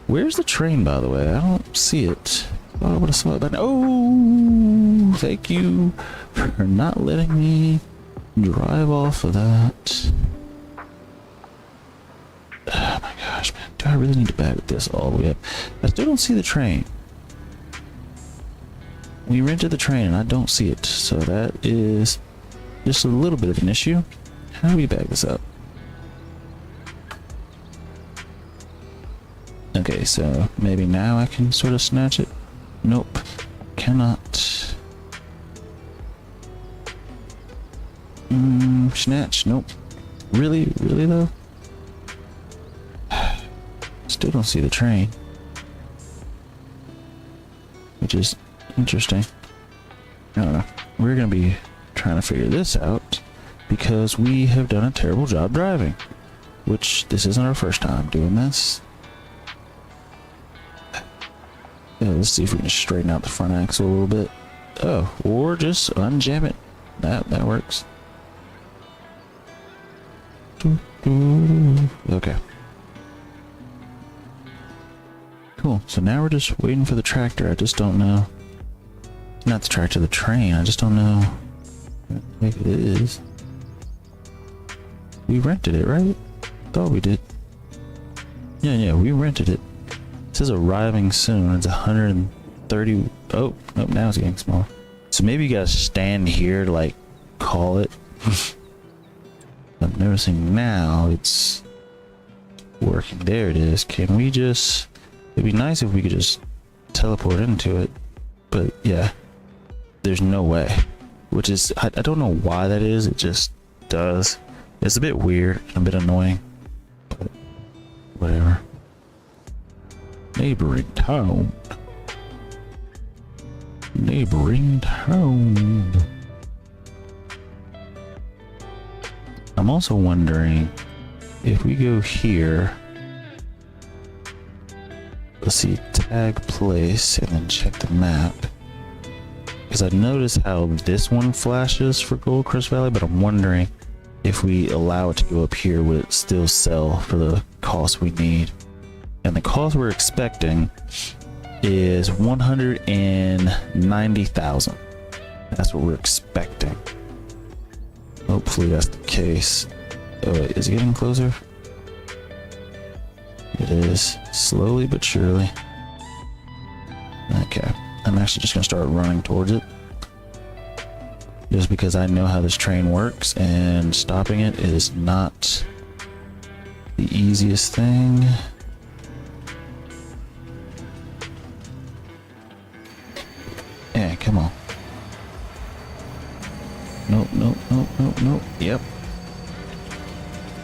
Where's the train, by the way? I don't see it. Oh, I would have saw it, but oh, thank you for not letting me drive off of that. Oh my gosh, man. Do I really need to back this all the way up? I still don't see the train. We rented the train and I don't see it. So that is just a little bit of an issue. How do we back this up? Okay, so maybe now I can sort of snatch it. Nope. Cannot. Snatch. Nope. Really? Really though? Still don't see the train. Which is interesting. I don't know. We're going to be trying to figure this out because we have done a terrible job driving. Which this isn't our first time doing this. Yeah, let's see if we can straighten out the front axle a little bit. Oh, or just unjam it. That works. Okay. Cool. So now we're just waiting for the tractor. I just don't know. Not the tractor, the train. I just don't know what it is. We rented it, right? Thought we did. Yeah, we rented it. It says arriving soon. It's 130. Oh, nope, now it's getting small. So maybe you gotta stand here to like call it. I'm noticing now it's working. There it is. Can we just... It'd be nice if we could just teleport into it. But yeah, there's no way. Which is... I don't know why that is. It just does. It's a bit weird and a bit annoying. But whatever. Neighboring town. Neighboring town. I'm also wondering if we go here. Let's see, tag place and then check the map. Because I noticed how this one flashes for Goldcrest Valley, but I'm wondering if we allow it to go up here, would it still sell for the cost we need? And the cost we're expecting is 190,000. That's what we're expecting. Hopefully that's the case. Oh wait, is it getting closer? It is. Slowly but surely. Okay. I'm actually just gonna start running towards it. Just because I know how this train works and stopping it is not the easiest thing. Yeah, come on. Nope. Yep.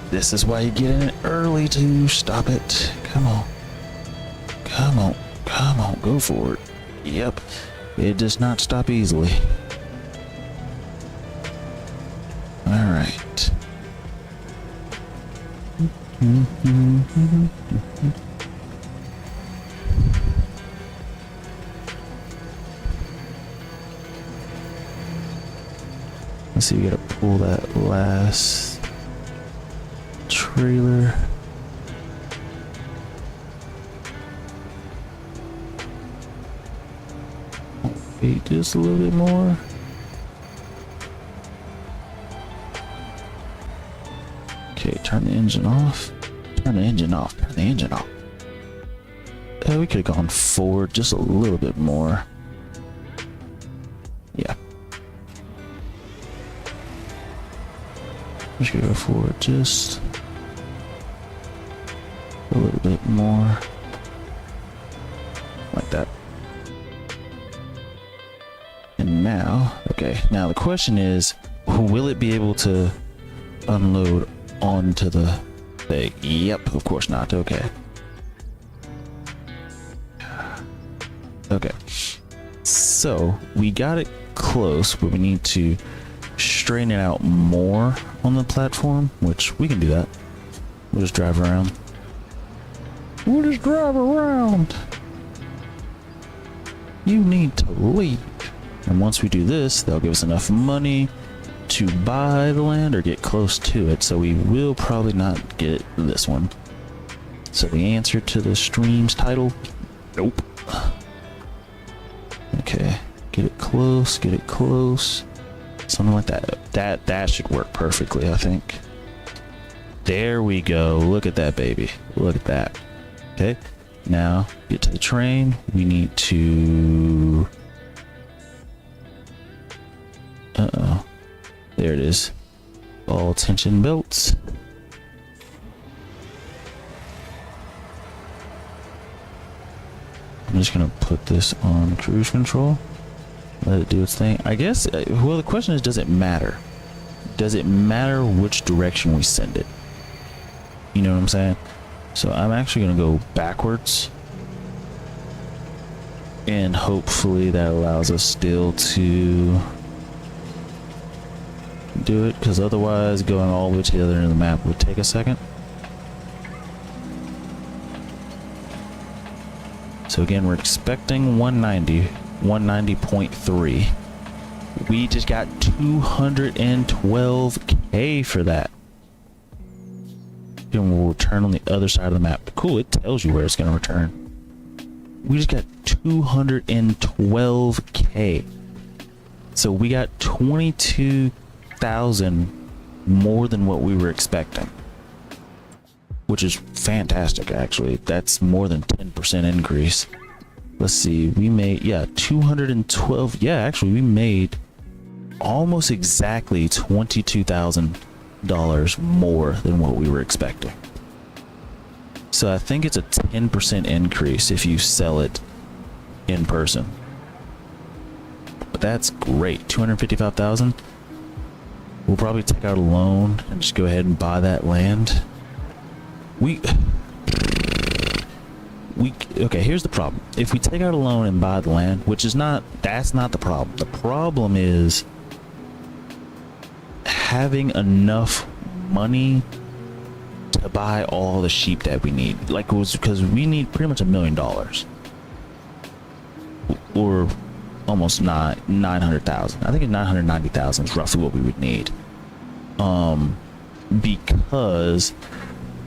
This is why you get in it early to stop it. Come on. Go for it. Yep. It does not stop easily. Alright. Let's see, we gotta pull that last trailer. Wait just a little bit more. Okay, turn the engine off. Turn the engine off. Oh, we could have gone forward just a little bit more. Yeah. We should go forward just a little bit more. Like that. And now, okay, now the question is, will it be able to unload onto the thing? Yep, of course not. Okay. So we got it close, but we need to straighten it out more on the platform, which we can do that. We'll just drive around. We'll just drive around. You need to leave. And once we do this, they'll give us enough money to buy the land or get close to it. So we will probably not get this one. So the answer to the stream's title, nope. Okay, get it close, get it close. Something like that. That should work perfectly, I think. There we go. Look at that, baby. Look at that. Okay, now get to the train. We need to... Uh-oh. There it is. All tension belts. I'm just gonna put this on cruise control. Let it do its thing. I guess, well, the question is, does it matter? Does it matter which direction we send it? You know what I'm saying? So I'm actually gonna go backwards. And hopefully that allows us still to do it, because otherwise going all the way to the other end of the map would take a second. So again, we're expecting 190.3. We just got 212k for that. And we'll return on the other side of the map. Cool, it tells you where it's going to return. We just got 212k. So we got 22,000 more than what we were expecting, which is fantastic. Actually, that's more than 10% increase. Let's see, we made, yeah, 212. Yeah, actually we made almost exactly $22,000 more than what we were expecting. So I think it's a 10% increase if you sell it in person. But that's great. 255,000. We'll probably take out a loan and just go ahead and buy that land. Okay, here's the problem. If we take out a loan and buy the land, which is not, that's not the problem. The problem is having enough money to buy all the sheep that we need. Like, it was because we need pretty much $1 million, or almost 900,000. I think it's 990,000 is roughly what we would need. Because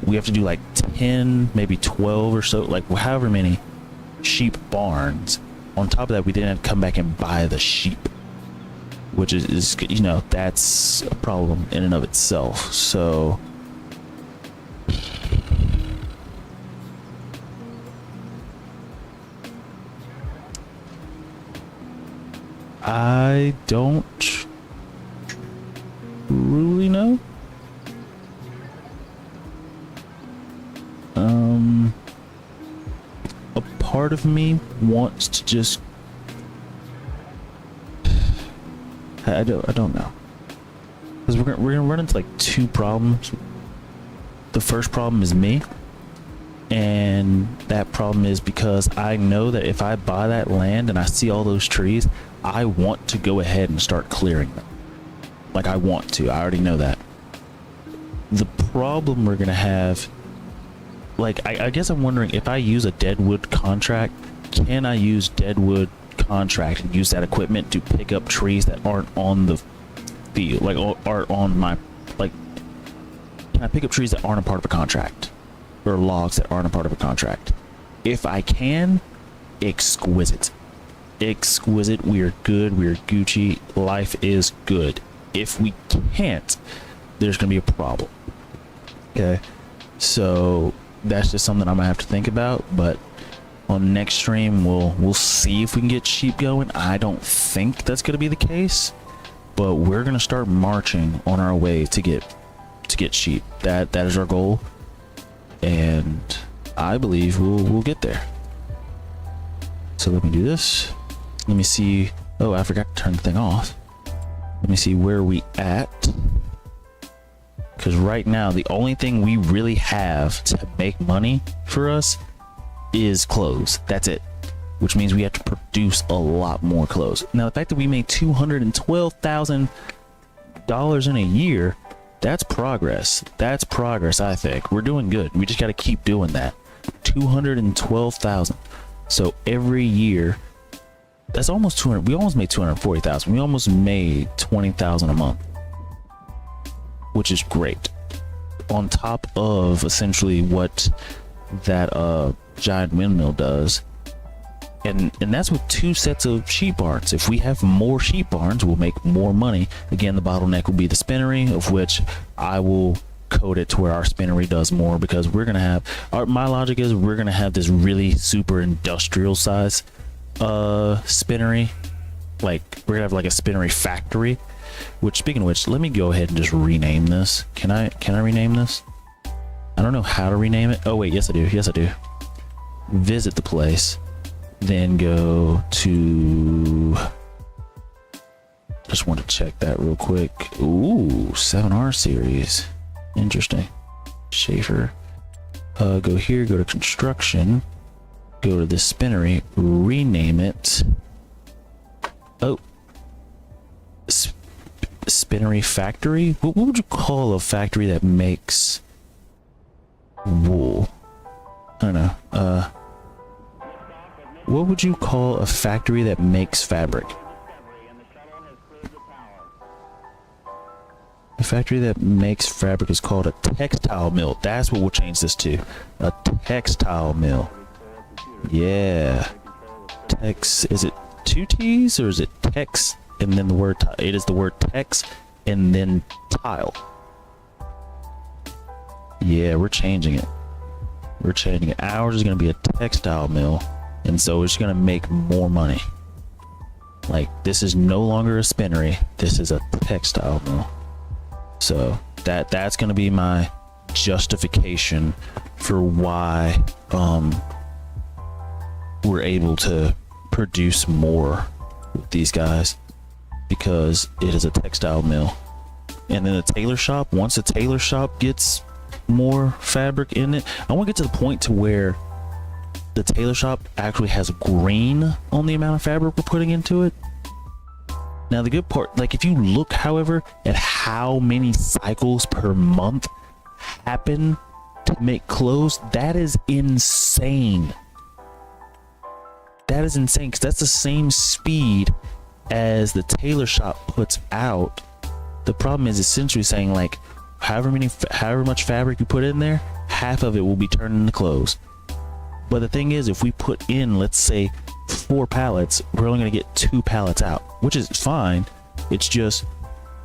we have to do like 10, maybe 12 or so, like however many sheep barns. On top of that, we then have to come back and buy the sheep, which is, you know, that's a problem in and of itself. So I don't really know. A part of me wants to just, I don't know, because we're gonna run into like two problems. The first problem is me, and that problem is because I know that if I buy that land and I see all those trees, I want to go ahead and start clearing them. Like, I want to. I already know that. The problem we're gonna have, like, I guess I'm wondering, if I use a deadwood contract, can I use deadwood contract and use that equipment to pick up trees that aren't on the field, like aren't on my, like, can I pick up trees that aren't a part of a contract, or logs that aren't a part of a contract? If I can, exquisite. Exquisite. We are good. We are Gucci. Life is good. If we can't, there's gonna be a problem. Okay, so that's just something I'm gonna have to think about. But on next stream, we'll see if we can get sheep going. I don't think that's gonna be the case, but we're gonna start marching on our way to get sheep. That is our goal, and I believe we'll get there. So let me do this. Let me see. Oh, I forgot to turn the thing off. Let me see where we at. Because right now, the only thing we really have to make money for us is clothes. That's it. which means we have to produce a lot more clothes. Now, the fact that we made $212,000 in a year, that's progress. That's progress, I think. We're doing good. We just got to keep doing that. 212,000. So every year, that's almost 200. We almost made 240,000. We almost made 20,000 a month, which is great. On top of essentially what that giant windmill does. And that's with 2 sets of sheep barns. If we have more sheep barns, we'll make more money. Again, the bottleneck will be the spinnery, of which I will code it to where our spinnery does more, because we're gonna have my logic is we're gonna have this really super industrial size spinnery. Like we're gonna have like a spinnery factory. Which, speaking of which, let me go ahead and just rename this. Can I rename this? I don't know how to rename it. Oh wait, yes I do. Yes I do. Visit the place. Then go to, just want to check that real quick. Ooh, 7R series. Interesting. Schaefer. Go here, go to construction, go to the spinnery, rename it. Oh, spinnery factory. What would you call a factory that makes wool? I don't know. What would you call a factory that makes fabric? A factory that makes fabric is called a textile mill. That's what we'll change this to. A textile mill. Yeah. Tex, is it 2 T's or is it tex and then the word, it is the word tex and then tile. Yeah, we're changing it. We're changing it. Ours is going to be a textile mill. And so it's going to make more money. Like, this is no longer a spinnery. This is a textile mill. So that's going to be my justification for why we're able to produce more with these guys, because it is a textile mill. And then the tailor shop, once the tailor shop gets more fabric in it, I want to get to the point to where the tailor shop actually has green on the amount of fabric we're putting into it. Now the good part, like if you look, however, at how many cycles per month happen to make clothes, that is insane. That is insane, because that's the same speed as the tailor shop puts out. The problem is essentially saying, like, however much fabric you put in there, half of it will be turned into clothes. But the thing is, if we put in, let's say, 4 pallets, we're only going to get 2 pallets out, which is fine. It's just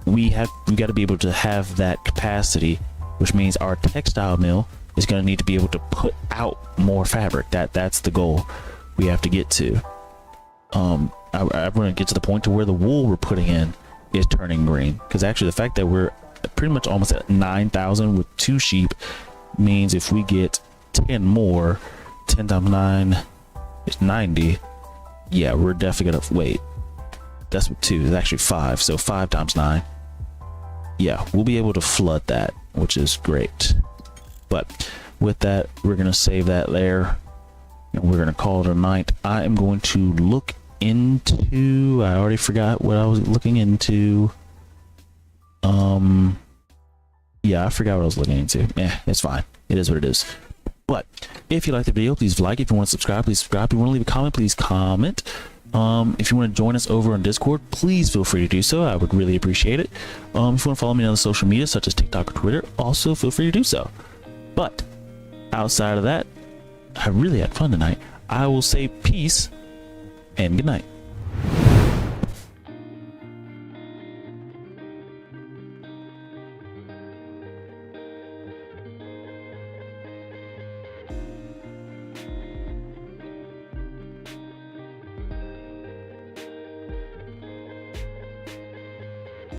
we got to be able to have that capacity, which means our textile mill is going to need to be able to put out more fabric. That's the goal we have to get to. I want to get to the point to where the wool we're putting in is turning green, because actually the fact that we're pretty much almost at 9,000 with 2 sheep means if we get 10 more, 10 times 9 is 90. Yeah, we're definitely gonna wait. That's what 2 is, actually 5. So 5 times 9. Yeah, we'll be able to flood that, which is great. But with that, we're gonna save that there, and we're gonna call it a night. I am going to look into, I already forgot what I was looking into. Yeah, I forgot what I was looking into. It's fine. It is what it is. But if you like the video, please like. If you want to subscribe, please subscribe. If you want to leave a comment, please comment. If you want to join us over on Discord, please feel free to do so. I would really appreciate it. If you want to follow me on the social media such as TikTok or Twitter, also feel free to do so. But outside of that, I really had fun tonight. I will say peace and good night.